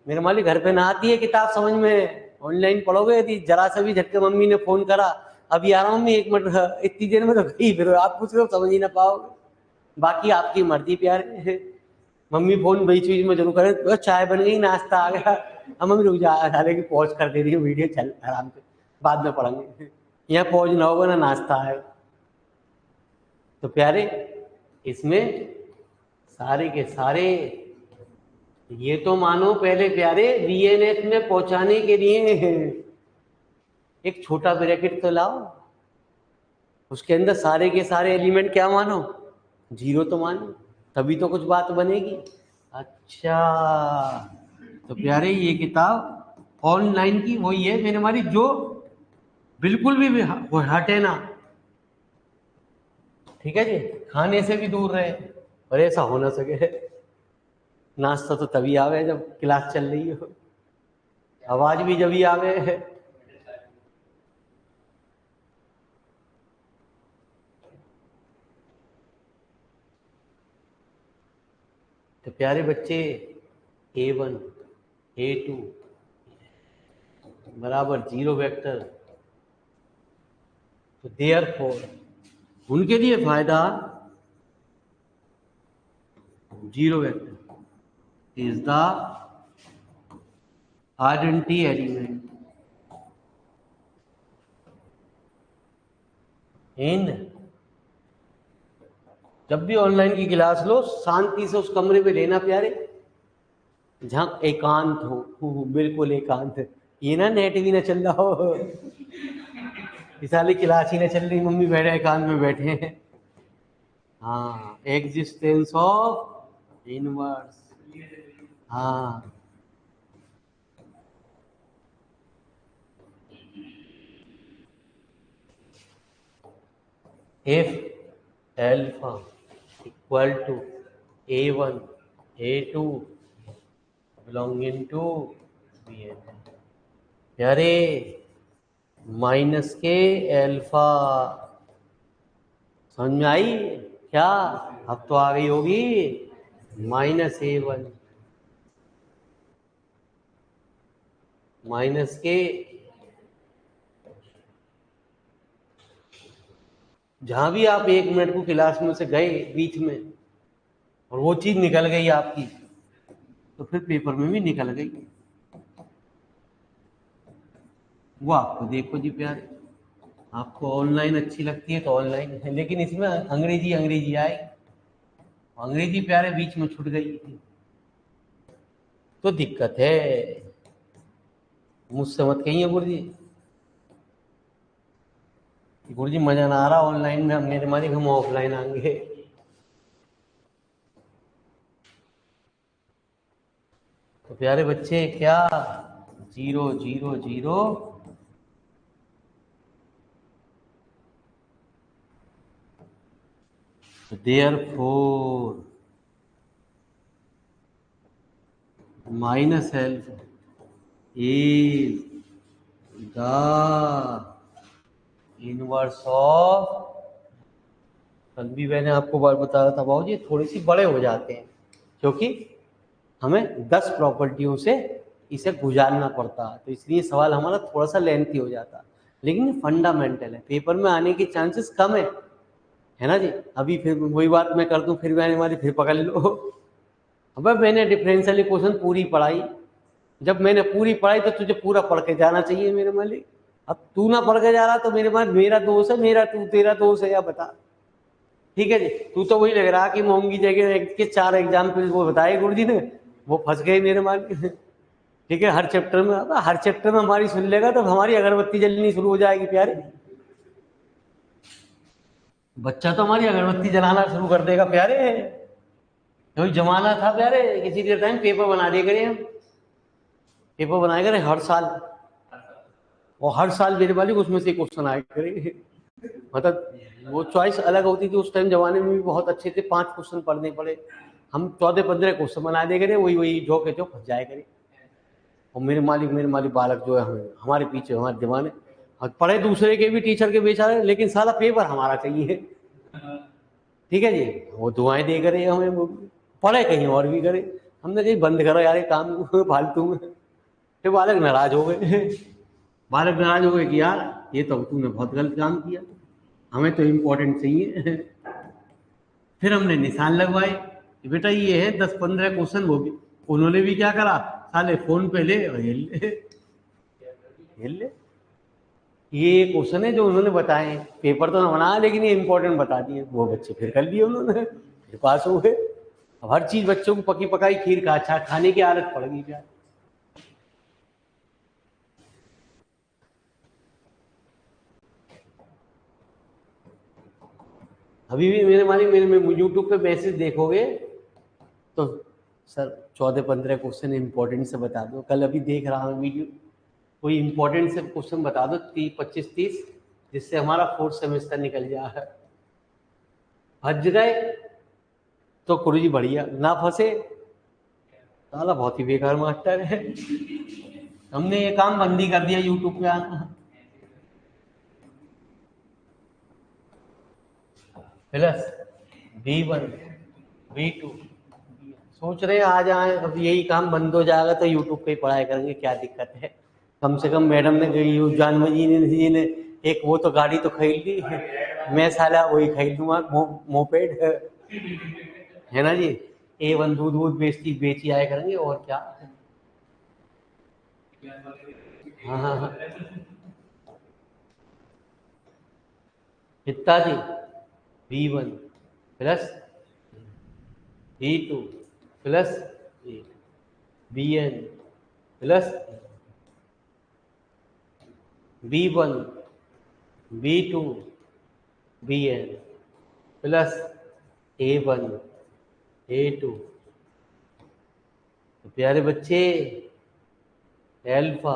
S1: मेरे मालिक घर पे ना आती है किताब समझ में, ऑनलाइन पढ़ोगे यदि जरा सा भी झटके मम्मी ने फोन करा, अभी आ रहा हूँ मम्मी 1 मिनट, इतनी देर में तो गई, फिर आप कुछ समझ ही ना पाओगे। बाकी आपकी मर्जी प्यारे, मम्मी फोन बीच बीच में जरूर करे, "बस चाय बन गई, नाश्ता आ गया, अब मम्मी रुक जा, हालांकि पॉज कर दे रही हूँ वीडियो, चल आराम से बाद में पढ़ेंगे, यहाँ पॉज ना होगा ना नाश्ता आएगा। तो प्यारे इसमें सारे के सारे ये तो मानो पहले प्यारे वीएनएस में पहुंचाने के लिए एक छोटा ब्रैकेट तो लाओ, उसके अंदर सारे के सारे एलिमेंट क्या मानो? जीरो तो मानो, तभी तो कुछ बात बनेगी। अच्छा, तो प्यारे ये किताब ऑनलाइन की वही है मेरे हमारी, जो बिल्कुल भी हटे ना, ठीक है जी, खाने से भी दूर रहे, और ऐसा हो ना सके। नाश्ता तो तभी आवे जब क्लास चल रही हो, आवाज भी जब ही आवे। तो प्यारे बच्चे A1 A2 बराबर जीरो वेक्टर, तो देयरफॉर उनके लिए फायदा zero vector is the identity element in, जब भी ऑनलाइन की क्लास लो शांति से उस कमरे में लेना प्यारे जहां एकांत हो, बिल्कुल एकांत, ये ना नेट भी ना चल रहा हो, इस वाली क्लास ही ना चल रही, मम्मी बैठे एकांत में बैठे हैं। हाँ, एग्जिस्टेंस ऑफ इनवर्स, हाँ, if alpha equal to A1 A2 belonging to Bn, यारे माइनस के अल्फा, समझ में आई क्या? अब तो आ गई होगी, -A1 माइनस के, जहां भी आप 1 मिनट को क्लास में से गए बीच में और वो चीज निकल गई आपकी, तो फिर पेपर में भी निकल गई, वो आपको देखो जी प्यारे, आपको ऑनलाइन अच्छी लगती है तो ऑनलाइन है, लेकिन इसमें अंग्रेजी अंग्रेजी आए, अंग्रेजी प्यारे बीच में छूट गई तो दिक्कत है। मुझसे मत कहिए गुरुजी मजा ना आ रहा ऑनलाइन में, मेरे मालिक हम ऑफलाइन आएंगे। तो प्यारे बच्चे क्या, zero zero zero, therefore minus alpha is the inverse of, कल भी मैंने आपको बात बता रहा था बाबू जी थोड़ी सी बड़े हो जाते हैं, क्योंकि हमें 10 प्रॉपर्टियों से इसे गुजारना पड़ता, तो इसलिए सवाल हमारा थोड़ा सा लेंथी हो जाता, लेकिन फंडामेंटल है, पेपर में आने के चांसेस कम है ना जी। अभी फिर वही बात मैं कर दूं, फिर मैंने हमारी फिर पकड़ लो। अब मैंने डिफरेंशियल इक्वेशन पूरी पढ़ाई, जब मैंने पूरी पढ़ाई तो तुझे पूरा पढ़ के जाना चाहिए मेरे मालिक, अब तू ना पढ़ के जा रहा तो मेरे पास मेरा दोष है, मेरा तू तेरा दोष है, या बता। ठीक है जी, तू तो वही लग रहा कि मोंगी जगह के 4 एग्जाम्पल वो बताए गुरु जी ने, वो फंस गए मेरे मालिक। ठीक है, हर चैप्टर में आता, हर चैप्टर में हमारी सुन लेगा तो हमारी अगरबत्ती जलनी शुरू हो जाएगी प्यारे। बच्चा तो हमारी अगरबत्ती जलाना शुरू कर देगा प्यारे। तो जमाना था प्यारे, किसी के टाइम पेपर बना दिए करें हम, पेपर बनाए करें हर साल, और हर साल मेरे वाली उसमें से क्वेश्चन आए करे। मतलब वो चॉइस अलग होती थी उस टाइम, जमाने में भी बहुत अच्छे थे, 5 क्वेश्चन पढ़ने पड़े, हम 14-15 क्वेश्चन बना दे करे, वही वही जो के जो फंस जाए करे। और मेरे मालिक बालक जो है हमारे पीछे, हमारे दीवाने, और पढ़े दूसरे के भी, टीचर के बेचारे, लेकिन साला पेपर हमारा चाहिए। ठीक है जी, वो दुआएं दे करे हमें, वो पढ़े कहीं और भी करे। हमने कहीं बंद करो यार ये काम फालतू में। फिर बालक नाराज हो गए। बालक नाराज हो गए कि यार ये तो तूने बहुत गलत काम किया, हमें तो इम्पोर्टेंट चाहिए। फिर हमने निशान लगवाए कि बेटा ये है 10-15 क्वेश्चन, वो भी उन्होंने भी क्या करा, साले फोन पे ले और हिल ले, हिल ले। ये क्वेश्चन है जो उन्होंने बताए, पेपर तो ना बनाया लेकिन ये इंपॉर्टेंट बता दिए, वो बच्चे फिर कर लिए उन्होंने, फिर पास हो गए। अब हर चीज बच्चों को पकी पकाई खीर का अच्छा खाने की आदत पड़ गई क्या। अभी भी मेरे मालिक, मेरे यूट्यूब पे मैसेज देखोगे तो सर 14-15 क्वेश्चन इंपॉर्टेंट से बता दो, कल अभी देख रहा हूँ वीडियो, कोई इंपॉर्टेंट से क्वेश्चन बता दो 25-30, जिससे हमारा 4th सेमेस्टर निकल जाए। फंस गए तो गुरु जी बढ़िया, ना फंसे साला बहुत ही बेकार मास्टर है। हमने ये काम बंद ही कर दिया यूट्यूब पे आना। प्लस V1 V2, सोच रहे हैं आ जाए, अब यही काम बंद हो जाएगा तो यूट्यूब पे ही पढ़ाई करेंगे, क्या दिक्कत है। कम से कम मैडम ने जानवी जी ने एक वो तो गाड़ी तो खरीद ली, मैं साला वही खरीद लूंगा, मोपेड है ना जी। A1 दूध वूध बेची आया करेंगे और क्या। हाँ हाँ हाँ, कितना जी, V1 plus V2 plus VN plus V1 V2 VN plus A1 A2। तो प्यारे बच्चे, एल्फा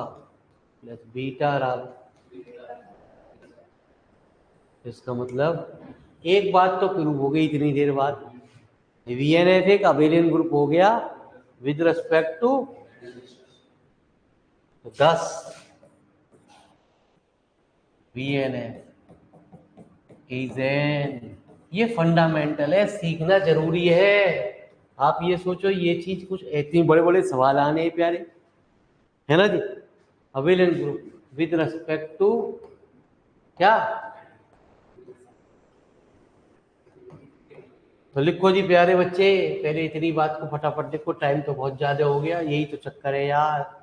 S1: प्लस बीटा राव, इसका मतलब एक बात तो प्रूव हो गई इतनी देर बाद, VNF एक अबेलियन ग्रुप हो गया with respect to 10। VNF is an, ये फंडामेंटल है, सीखना जरूरी है। आप ये सोचो, ये चीज कुछ इतनी बड़े बड़े सवाल आने हैं प्यारे, है ना जी। Abelian group with respect to क्या, तो लिखो जी प्यारे बच्चे, पहले इतनी बात को फटाफट लिखो, टाइम तो बहुत ज्यादा हो गया, यही तो चक्कर है यार।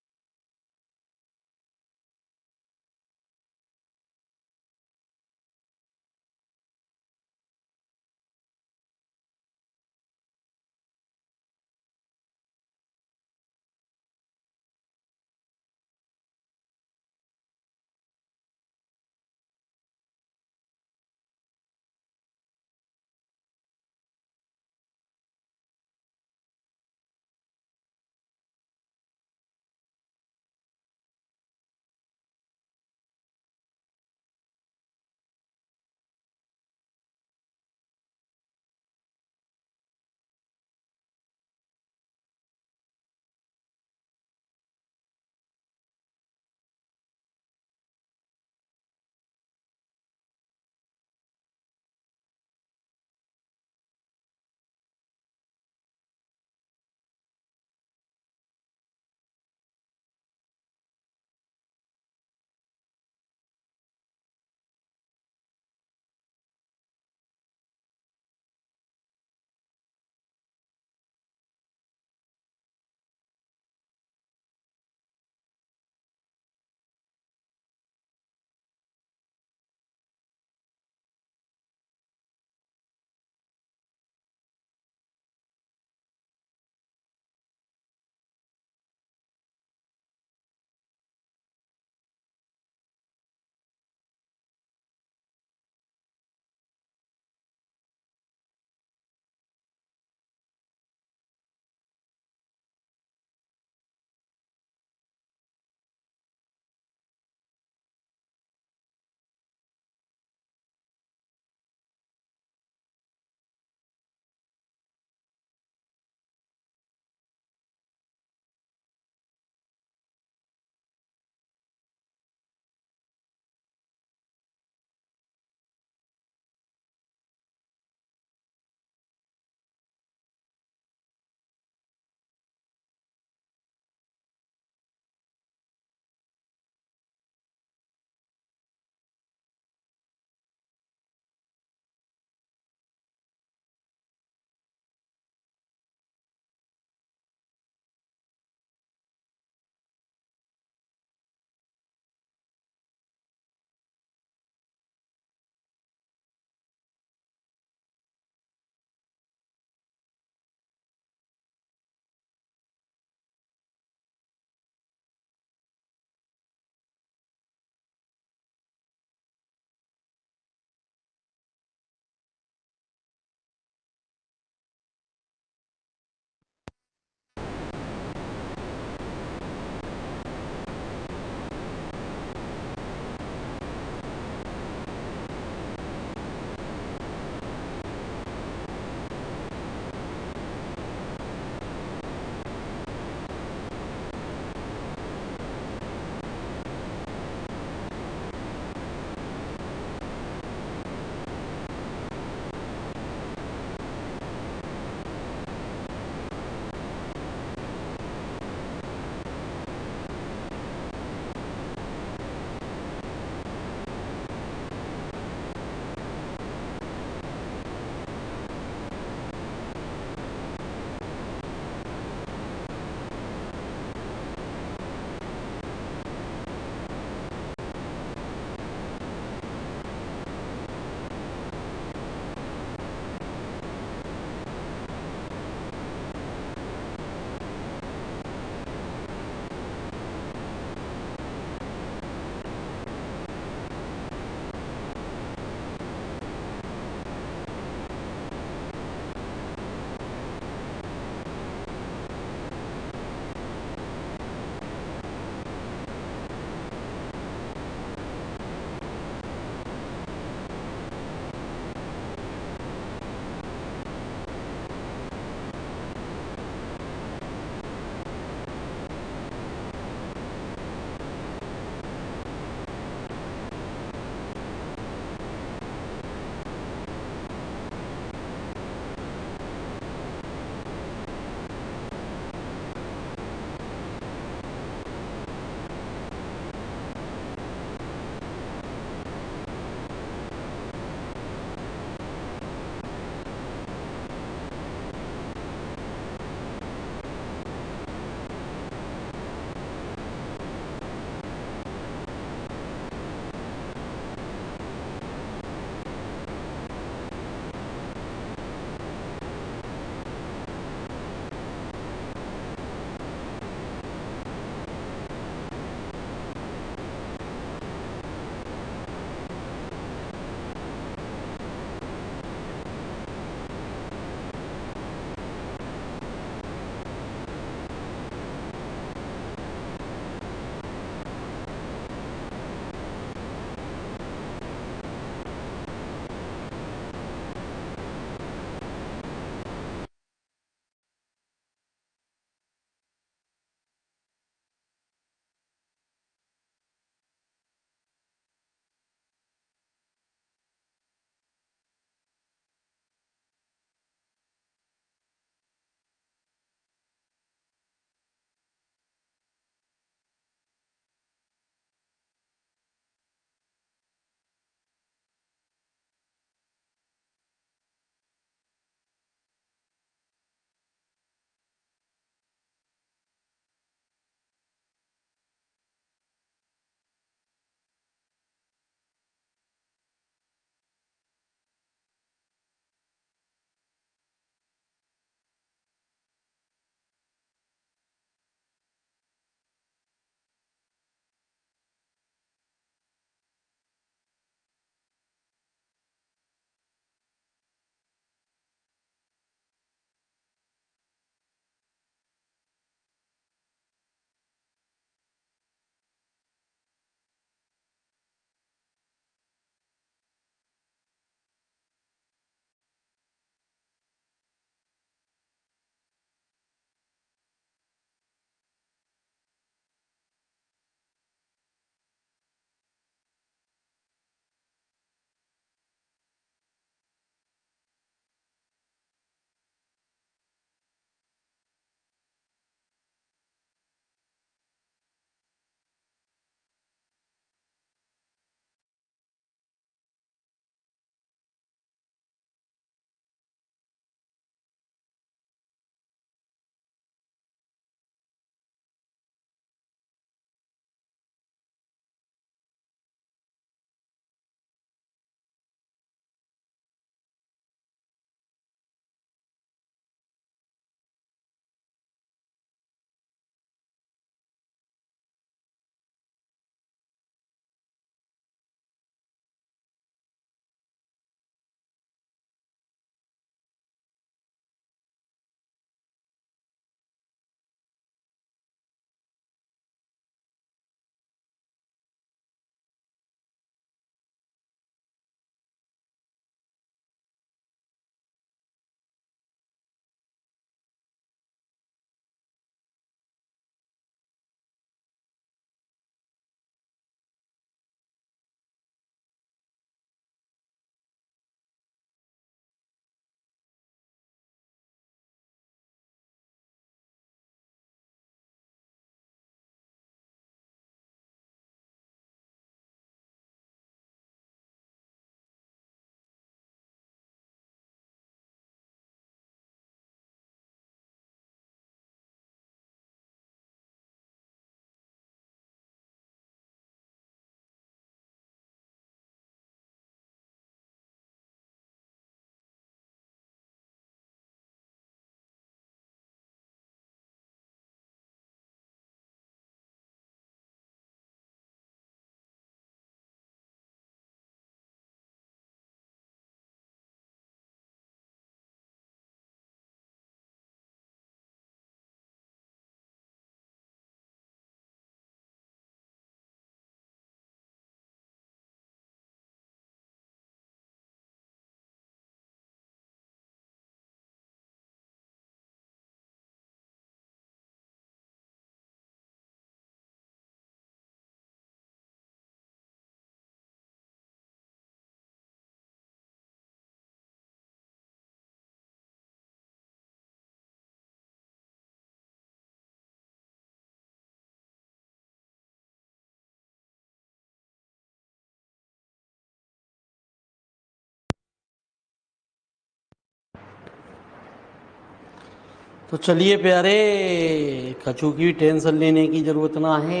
S1: तो चलिए प्यारे, कछु की टेंशन लेने की ज़रूरत ना है।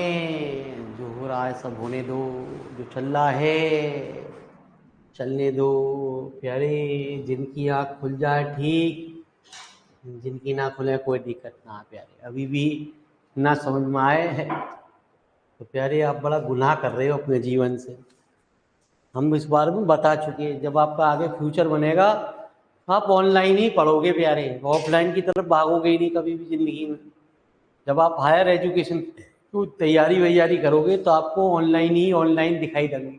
S1: जो हो रहा है सब होने दो, जो चल रहा है चलने दो प्यारे। जिनकी आँख खुल जाए ठीक, जिनकी ना खुले कोई दिक्कत ना है प्यारे। अभी भी ना समझ में आए है तो प्यारे आप बड़ा गुनाह कर रहे हो अपने जीवन से। हम इस बारे में बता चुके हैं, जब आपका आगे फ्यूचर बनेगा आप ऑनलाइन ही पढ़ोगे प्यारे, ऑफलाइन की तरफ भागोगे ही नहीं कभी भी ज़िंदगी में। जब आप हायर एजुकेशन की तैयारी वैयारी करोगे तो आपको ऑनलाइन ही ऑनलाइन दिखाई देंगे,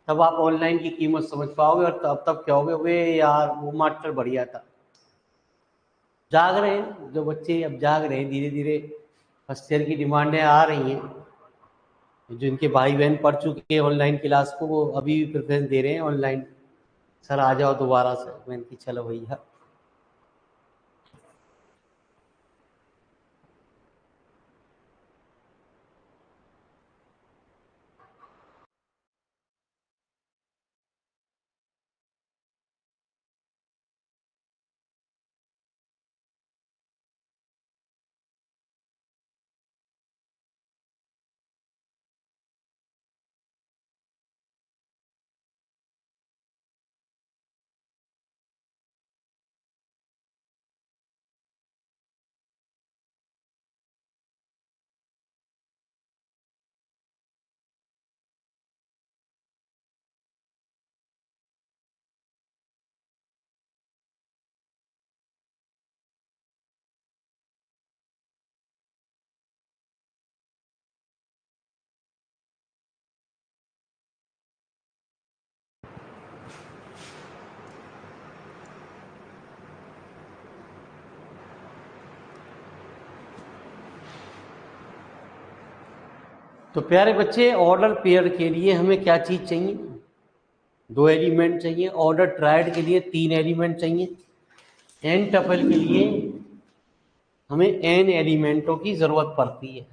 S1: तब आप ऑनलाइन की कीमत समझ पाओगे और तब कहोगे वे यार वो मास्टर बढ़िया था। जाग रहे हैं जो बच्चे, अब जाग रहे हैं धीरे धीरे। फर्स्ट ईयर की डिमांडें आ रही हैं, जो इनके भाई बहन पढ़ चुके हैं ऑनलाइन क्लास को वो अभी भी प्रेफरेंस दे रहे हैं ऑनलाइन। सर आ जाओ दोबारा से, मैंने की चलो भैया। तो प्यारे बच्चे, ऑर्डर पेयर के लिए हमें क्या चीज़ चाहिए? 2 एलिमेंट चाहिए। ऑर्डर ट्रायड के लिए 3 एलिमेंट चाहिए। एन टपल के लिए हमें एन एलिमेंटों की ज़रूरत पड़ती है।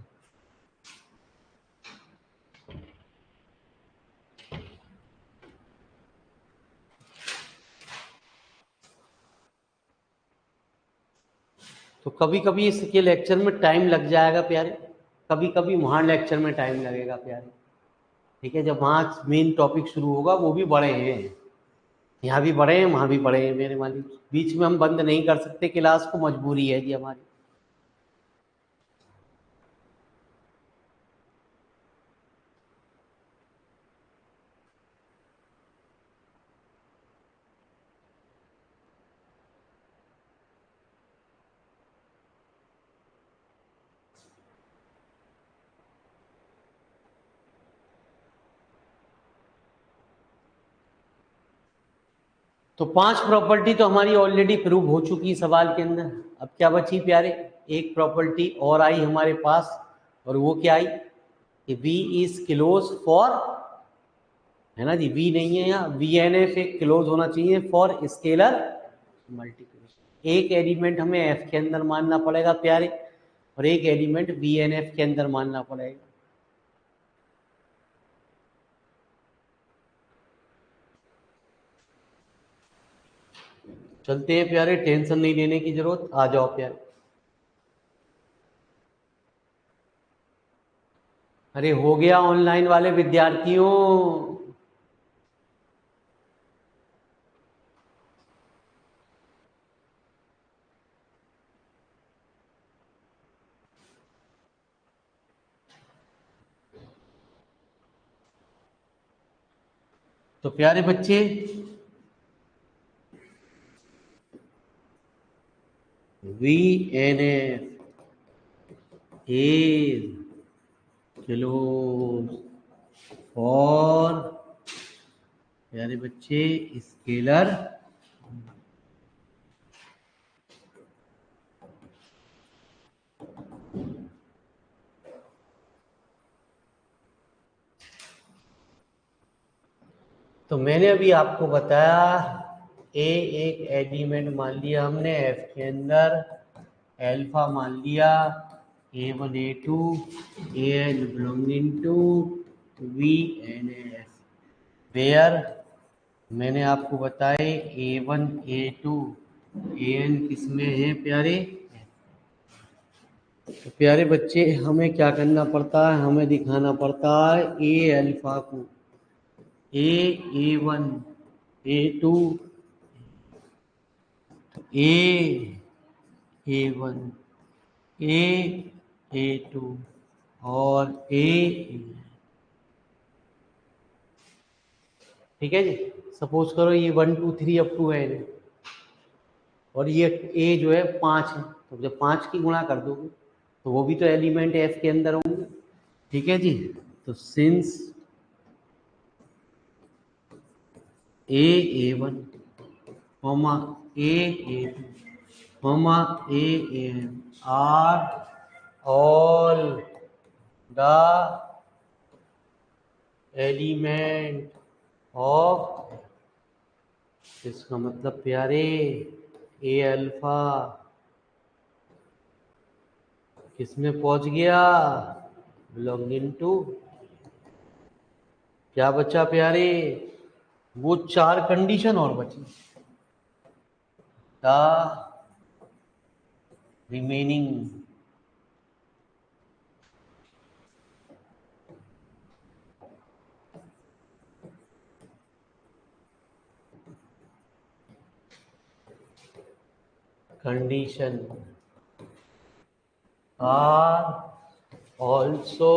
S1: तो कभी कभी इसके लेक्चर में टाइम लग जाएगा प्यारे, कभी कभी वहाँ लेक्चर में टाइम लगेगा प्यारे। ठीक है, जब वहाँ मेन टॉपिक शुरू होगा वो भी बड़े हैं, यहाँ भी बड़े हैं वहाँ भी बड़े हैं मेरे मालिक। बीच में हम बंद नहीं कर सकते क्लास को, मजबूरी है जी हमारी। तो 5 प्रॉपर्टी तो हमारी ऑलरेडी प्रूव हो चुकी सवाल के अंदर। अब क्या बची प्यारे? एक प्रॉपर्टी और आई हमारे पास, और वो क्या आई कि V इज क्लोज फॉर, है ना जी, V नहीं है यहाँ, VNF एक क्लोज होना चाहिए फॉर स्केलर मल्टीप्लिकेशन। एक एलिमेंट हमें F के अंदर मानना पड़ेगा प्यारे, और एक एलिमेंट VNF के अंदर मानना पड़ेगा। चलते हैं प्यारे, टेंशन नहीं लेने की जरूरत, आ जाओ प्यारे। अरे हो गया ऑनलाइन वाले विद्यार्थियों। तो प्यारे बच्चे, VNF is close for, प्यारे बच्चे, स्केलर तो मैंने अभी आपको बताया ए एक एलिमेंट मान लिया हमने F के अंदर, एल्फा मान लिया A1 A2 AN belonging to VNF, where मैंने आपको बताए A1 A2 एन किस में है प्यारे? तो प्यारे बच्चे हमें क्या करना पड़ता है, हमें दिखाना पड़ता है ए अल्फा को A1 A2 A1 A2 और ठीक है जी। सपोज करो ये 1 2 3 अप टू है और ये ए जो है 5 है, तो जब 5 की गुणा कर दोगे तो वो भी तो एलिमेंट एफ के अंदर होंगे। ठीक है जी। तो since A1 comma A2 comma AN are all the element of, इसका मतलब प्यारे ए अल्फा किसमें पहुंच गया, बिलोंगिंग टू, क्या बचा प्यारे, वो 4 कंडीशन और बची, the remaining condition are also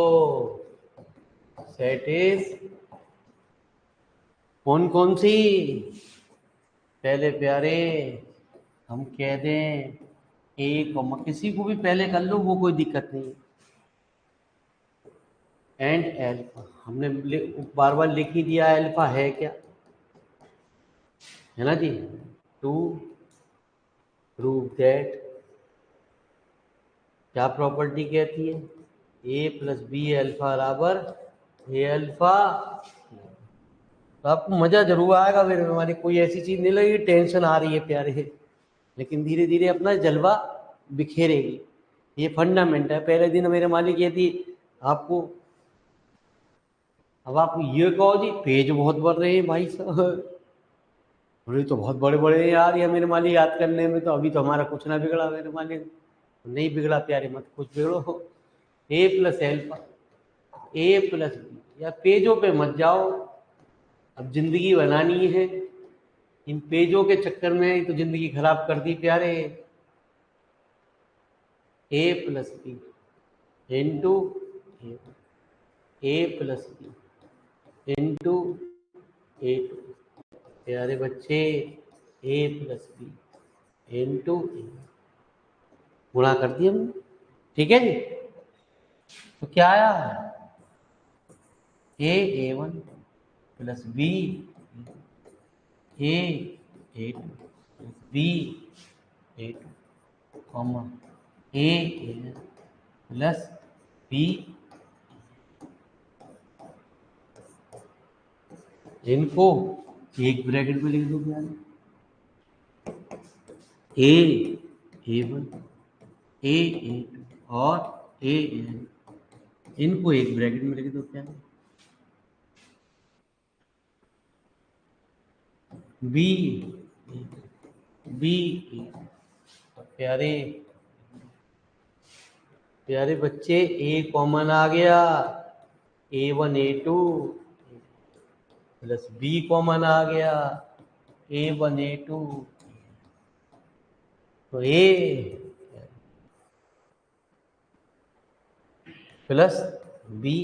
S1: satisfied, कौन कौन सी, पहले प्यारे हम कह दें ए कॉमा, किसी को भी पहले कर लो वो कोई दिक्कत नहीं, एंड एल्फा हमने बार बार लिख ही दिया, एल्फा है क्या, है ना जी, टू प्रूव दैट, क्या प्रॉपर्टी कहती है, ए प्लस बी अल्फा बराबर ए अल्फा। तो आपको मजा जरूर आएगा मेरे, हमारी कोई ऐसी चीज नहीं लगी टेंशन आ रही है प्यारे, लेकिन धीरे धीरे अपना जलवा बिखेरेगी, ये फंडामेंट है। पहले दिन मेरे मालिक ये थी आपको, अब आप ये कहो जी पेज बहुत बढ़ रहे हैं भाई साहब, अरे तो बहुत बड़े बड़े हैं यार ये मेरे मालिक याद करने में, तो अभी तो हमारा कुछ ना बिगड़ा मेरे मालिक, नहीं बिगड़ा प्यारे, मत कुछ बिगड़ो, A plus alpha A plus B, या पेजों पे मत जाओ, अब जिंदगी बनानी है, इन पेजों के चक्कर में तो जिंदगी खराब कर दी प्यारे, ए प्लस बी इंटू ए प्लस बी इंटू A2, प्यारे बच्चे ए प्लस बी इंटू ए, गुणा कर दिया हमने, ठीक है जी। तो क्या आया, A1 plus B A2 plus B A2 comma A plus B, इनको एक ब्रैकेट में लिख दो प्यारे, A1 A2 और AN, इनको एक ब्रैकेट में लिख दो प्यारे, बी बी प्यारे प्यारे बच्चे ए कॉमन आ गया, A1 A2 plus B common आ गया, A1 A2, तो ए प्लस बी,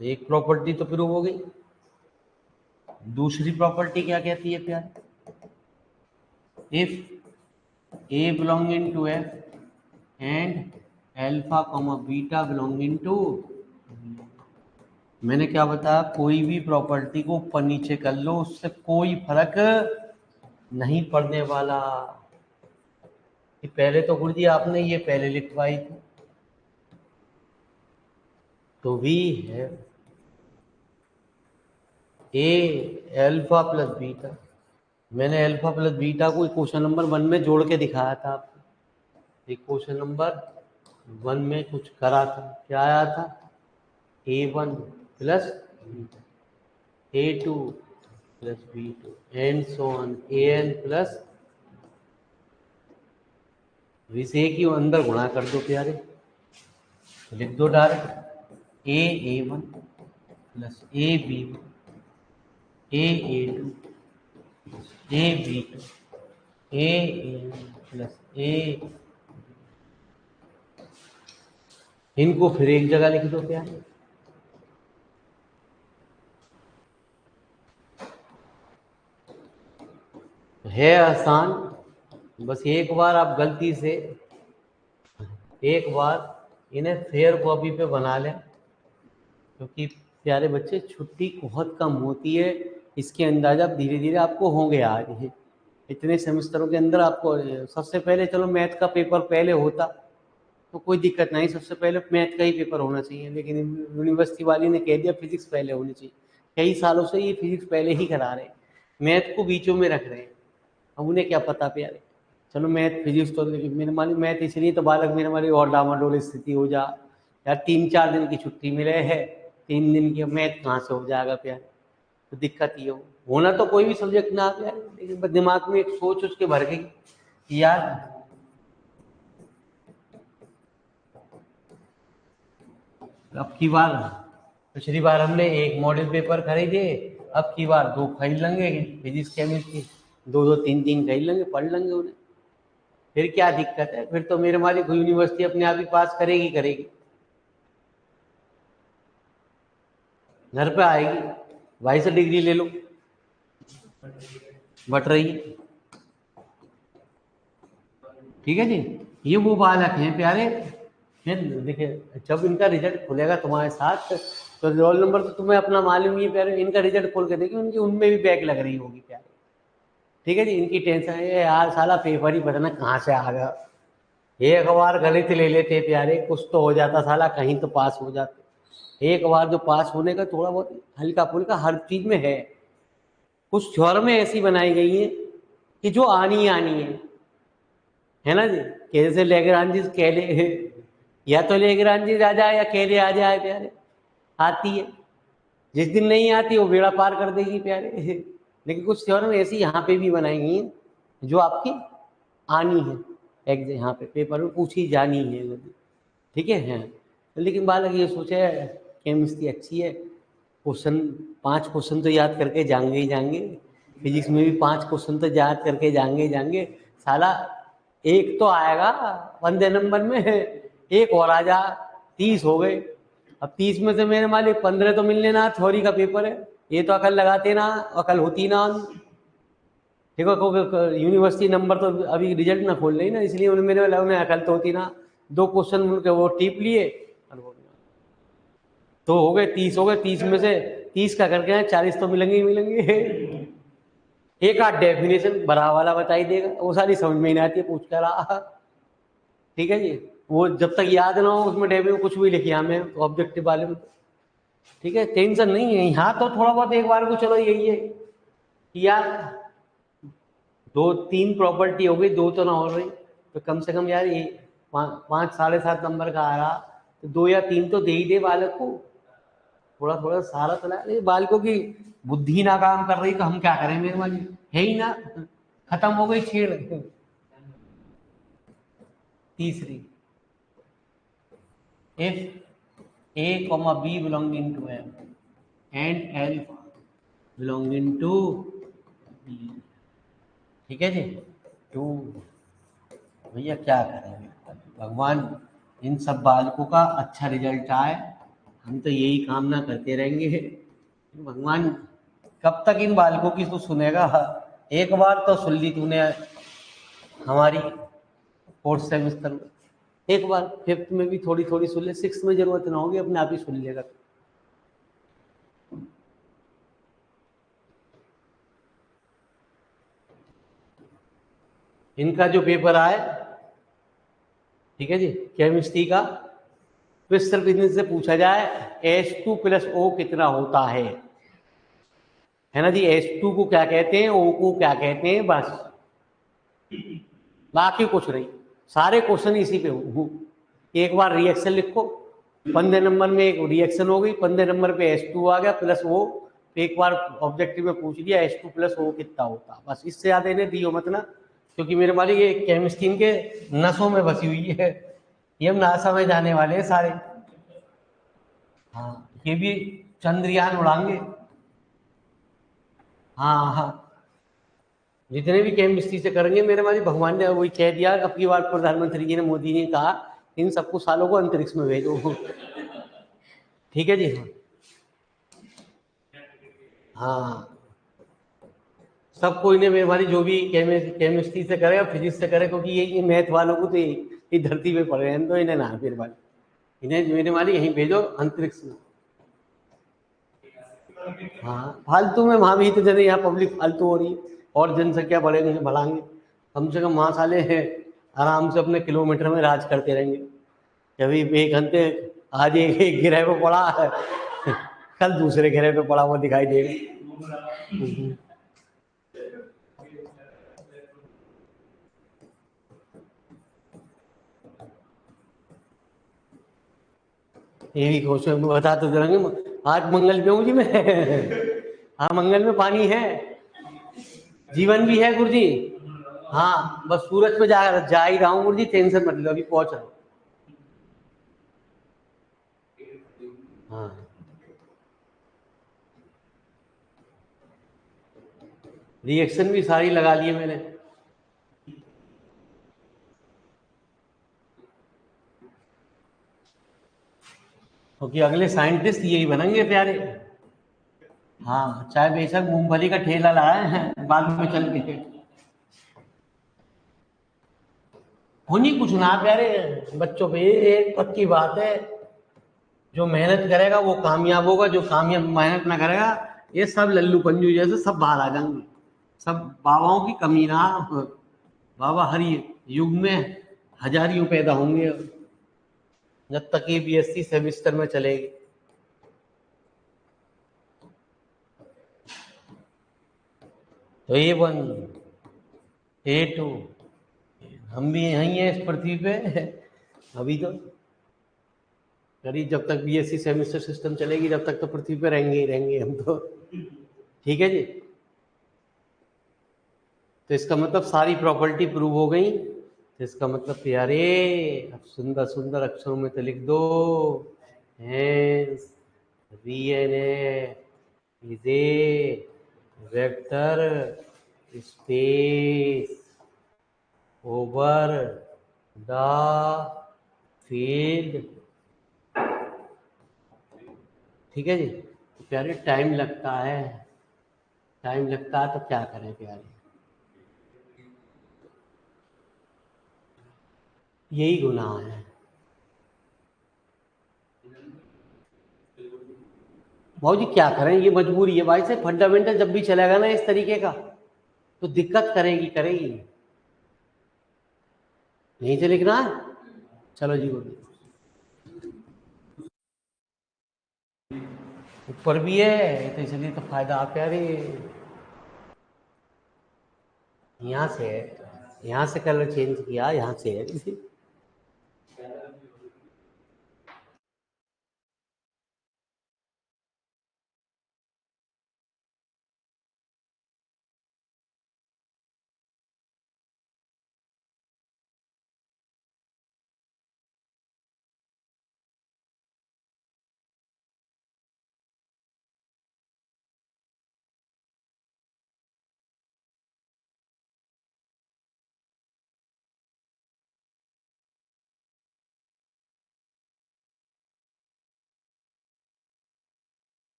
S1: एक प्रॉपर्टी तो प्रूव हो गई। दूसरी प्रॉपर्टी क्या कहती है प्यार, if A belonging to F and alpha comma beta belonging to, मैंने क्या बताया, कोई भी प्रॉपर्टी को ऊपर नीचे कर लो उससे कोई फर्क नहीं पड़ने वाला, कि पहले तो गुरुजी आपने ये पहले लिखवाई थी, तो वी है ए एल्फा प्लस बीटा, मैंने अल्फा प्लस बीटा को क्वेश्चन नंबर 1 में जोड़ के दिखाया था आपको, एक क्वेश्चन नंबर 1 में कुछ करा था, क्या आया था, A1 plus A2 plus B2 and so on AN plus, इसे की अंदर गुणा कर दो प्यारे, लिख दो direct A1 plus AB1 A2 AB2 A plus A, इनको फिर एक जगह लिख दो प्यारे। है आसान, बस एक बार आप गलती से एक बार इन्हें फेयर कॉपी पे बना लें, क्योंकि प्यारे बच्चे छुट्टी बहुत कम होती है, इसके अंदाजा धीरे धीरे आपको होंगे आज ही। इतने सेमेस्टरों के अंदर आपको सबसे पहले, चलो मैथ का पेपर पहले होता तो कोई दिक्कत नहीं, सबसे पहले मैथ का ही पेपर होना चाहिए, लेकिन यूनिवर्सिटी वाली ने कह दिया फिजिक्स पहले होनी चाहिए। कई सालों से ये फिजिक्स पहले ही करा रहे हैं, मैथ को बीचों में रख रहे हैं। अब उन्हें क्या पता प्यारे, चलो मैथ फिजिक्स तो, लेकिन मेरे मान मैथ इसलिए तो बालक मेरे मान और डामाडोल स्थिति हो जा, यार 3-4 दिन की छुट्टी मिले है, 3 दिन की मैथ कहाँ से हो जाएगा प्यारे, तो दिक्कत ये होना तो कोई भी सब्जेक्ट ना प्यारे, लेकिन दिमाग में एक सोच उसके भर गई कि यार अब की बार, पिछली बार हमने एक मॉडल पेपर खरीदे, अब की बार 2 खरीद लेंगे फिजिक्स केमिस्ट्री, 2-2 3-3 खरीद लेंगे, पढ़ लेंगे उन्हें, फिर क्या दिक्कत है, फिर तो मेरे मालिक यूनिवर्सिटी अपने आप ही पास करेगी करेगी, घर पे आएगी, भाई से डिग्री ले लो, बट रही है। ठीक है जी, ये वो बालक हैं प्यारे। फिर देखिए जब इनका रिजल्ट खुलेगा तुम्हारे साथ, तो रोल नंबर तो तुम्हें अपना मालूम ही है प्यारे, इनका रिजल्ट खोल के देखिए उनकी उनमें भी बैक लग रही होगी प्यारे। ठीक है जी, इनकी टेंशन है यार, साला पेपर ही पता ना कहाँ से आ गया, एक बार गणित ले लेते प्यारे, कुछ तो हो जाता, साला कहीं तो पास हो जाते। एक बार जो पास होने का थोड़ा बहुत हल्का फुल्का हर चीज में है, कुछ थ्योरम ऐसी बनाई गई है कि जो आनी आनी है ना जी, कैसे लेग्रांजिस कैले, या तो लेग्रांजिस आ जाए या कैले आ जाए प्यारे, आती है, जिस दिन नहीं आती वो बेड़ा पार कर देगी प्यारे। लेकिन कुछ थ्योरम ऐसी यहाँ पे भी बनाई गई है जो आपकी आनी है, यहाँ पे पेपर में पूछी जानी है, ठीक है। हाँ, लेकिन बालक ये सोचे केमिस्ट्री अच्छी है, क्वेश्चन 5 क्वेश्चन तो याद करके जाएंगे ही जाएंगे, फिजिक्स में भी 5 क्वेश्चन तो याद करके जाएंगे ही जाएंगे, साला एक तो आएगा 15 नंबर में, एक और आ जा 30 हो गए। अब 30 में से मेरे मालिक 15 तो मिलने ना, थ्योरी का पेपर है, ये तो अकल लगाते ना, अकल होती ना। देखो यूनिवर्सिटी नंबर तो अभी रिजल्ट ना खोल रही ना, इसलिए उन्हें मेरे वाला उन्हें अकल तो होती ना, 2 क्वेश्चन उनके वो टिप लिए, तो हो गए 30, हो गए 30 में से 30 का करके 40 तो मिलेंगे ही मिलेंगे। एक आध डेफिनेशन बड़ा वाला बताई देगा, वो सारी समझ में नहीं आती है, पूछ कर आ। ठीक है जी, वो जब तक याद ना हो उसमें डेफिनेशन कुछ भी लिखिए हमें तो ऑब्जेक्टिव वाले में, ठीक है, टेंशन नहीं है यहाँ तो थोड़ा बहुत एक बार को चलो यही है कि यार 2-3 प्रॉपर्टी हो गई, 2 तो ना हो रही, तो कम से कम यार ये 5-7.5 नंबर का आ रहा, तो 2 या 3 तो दे ही दे बालक को, थोड़ा थोड़ा सारा चला। बालकों की बुद्धि ना काम कर रही तो हम क्या करें, मेरे वाली है ही ना, खत्म हो गई छेड़। तीसरी, if A, B belonging to M and L belonging to B, ठीक है जी, तो भैया क्या करेंगे, भगवान इन सब बालकों का अच्छा रिजल्ट आए, हम तो यही कामना करते रहेंगे। भगवान कब तक इन बालकों की तो सुनेगा, एक बार तो सुन ली तूने हमारी 4th सेमेस्टर में, एक बार 5th में भी थोड़ी थोड़ी सुन ले, 6th में जरूरत ना होगी, अपने आप ही सुन लेगा। इनका जो पेपर आए, ठीक है जी, केमिस्ट्री का, तो सिर्फ इनसे पूछा जाए H2+O कितना होता है ना जी, H2 को क्या कहते हैं, O को क्या कहते हैं, बस बाकी कुछ नहीं, सारे क्वेश्चन इसी पे हो। एक बार रिएक्शन लिखो, 15 नंबर में एक रिएक्शन हो गई, 15 नंबर पे H2 आ गया प्लस O, एक बार ऑब्जेक्टिव में पूछ लिया H2+O कितना होता, बस इससे ज्यादा इन्हें दियो मत ना, क्योंकि मेरे माली ये केमिस्ट्री के नसों में बसी हुई है। ये हम नासा में जाने वाले हैं सारे। हाँ, ये भी चंद्रयान उड़ाएंगे। हाँ हाँ, जितने भी केमिस्ट्री से करेंगे मेरे माली, भगवान ने वही कह दिया, अब की बार प्रधानमंत्री जी ने, मोदी ने कहा इन सबको सालों को अंतरिक्ष में भेजो। ठीक है जी। हाँ, सब कोई ने मेरे भाई जो भी केमिस्ट्री से करे और फिजिक्स से करे, क्योंकि ये मैथ वालों को तो ये धरती पे पड़ रहे हैं, तो इन्हें ना मेरे भाई, इन्हें मेरे वाली यहीं भेजो अंतरिक्ष में। हाँ, फालतू में वहां भी तो जने यहाँ पब्लिक फालतू हो रही है और जनसंख्या बढ़ेंगे बढ़ाएंगे, कम से कम वहां साले हैं आराम से अपने किलोमीटर में राज करते रहेंगे। कभी एक घंटे, आज एक ग्रह पे पड़ा है, कल दूसरे ग्रह पे पड़ा हुआ दिखाई देगा। ये भी खुश है, बता तो देंगे। आज मंगल पे हूँ जी मैं। हाँ, मंगल में पानी है, जीवन भी है गुरु जी। हाँ, बस सूरज पे जा ही रहा हूँ गुरु जी, टेंशन मत लो, अभी पहुंच रहा हूँ। हाँ, रिएक्शन भी सारी लगा लिए मैंने। क्योंकि अगले साइंटिस्ट यही बनेंगे प्यारे। हाँ, चाहे बेशक मूंगफली का ठेला लगाए हैं बाद में चल के, होनी कुछ ना प्यारे बच्चों पे, ये एक पक्की बात है, जो मेहनत करेगा वो कामयाब होगा, जो कामयाब मेहनत ना करेगा, ये सब लल्लू पंजू जैसे सब बाहर आ जाएंगे। सब बाबाओं की कमी ना, बाबा हर युग में हजारियों पैदा होंगे जब तक ये बीएससी सेमेस्टर में चलेगी। तो ये वन, ए टू, हम भी यहीं हैं इस पृथ्वी पे। अभी तो करीब जब तक बीएससी सेमेस्टर सिस्टम चलेगी जब तक तो पृथ्वी पे रहेंगे ही रहेंगे हम तो। ठीक है जी। तो इसका मतलब सारी प्रॉपर्टी प्रूव हो गई, तो इसका मतलब प्यारे अब सुंदर सुंदर अक्षरों में तो लिख दो, hence VNA is a vector space over the field. ठीक है जी। तो प्यारे टाइम लगता है, टाइम लगता है तो क्या करें प्यारे, यही गुनाह है। भाऊ जी क्या करें, ये मजबूरी है भाई से, फंडामेंटल जब भी चलेगा ना इस तरीके का तो दिक्कत करेगी करेगी। यहीं से लिखना है, चलो जी बोलिए। ऊपर भी है तो इसलिए तो फायदा आप यार, यहाँ से है, यहाँ से कलर चेंज किया, यहाँ से है।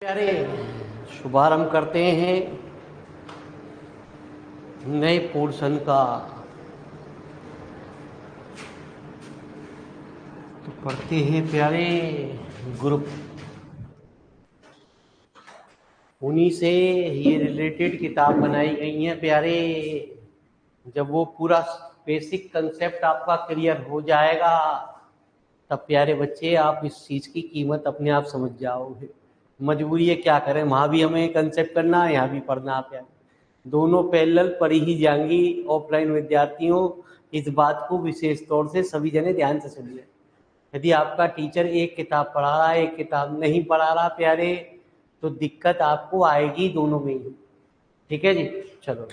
S1: प्यारे शुभारंभ करते हैं नए पोर्शन का। तो पढ़ते हैं प्यारे ग्रुप, उन्हीं से ये रिलेटेड किताब बनाई गई है प्यारे। जब वो पूरा बेसिक कंसेप्ट आपका क्लियर हो जाएगा तब प्यारे बच्चे आप इस चीज़ की कीमत अपने आप समझ जाओगे। मजबूरी है, क्या करें, वहाँ भी हमें कंसेप्ट करना है, यहाँ भी पढ़ना है प्यारे। दोनों पैरेलल पढ़ी ही जाएंगी। ऑफलाइन विद्यार्थियों, इस बात को विशेष तौर से सभी जने ध्यान से सुनिए। यदि आपका टीचर एक किताब पढ़ा रहा है, एक किताब नहीं पढ़ा रहा प्यारे, तो दिक्कत आपको आएगी दोनों में ही। ठीक है जी, चलो।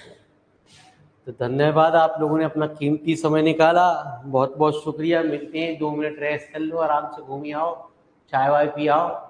S1: तो धन्यवाद, आप लोगों ने अपना कीमती समय निकाला, बहुत बहुत शुक्रिया। मिलते हैं, 2 मिनट रेस्ट कर लो, आराम से घूम आओ, चाय वाय पी आओ।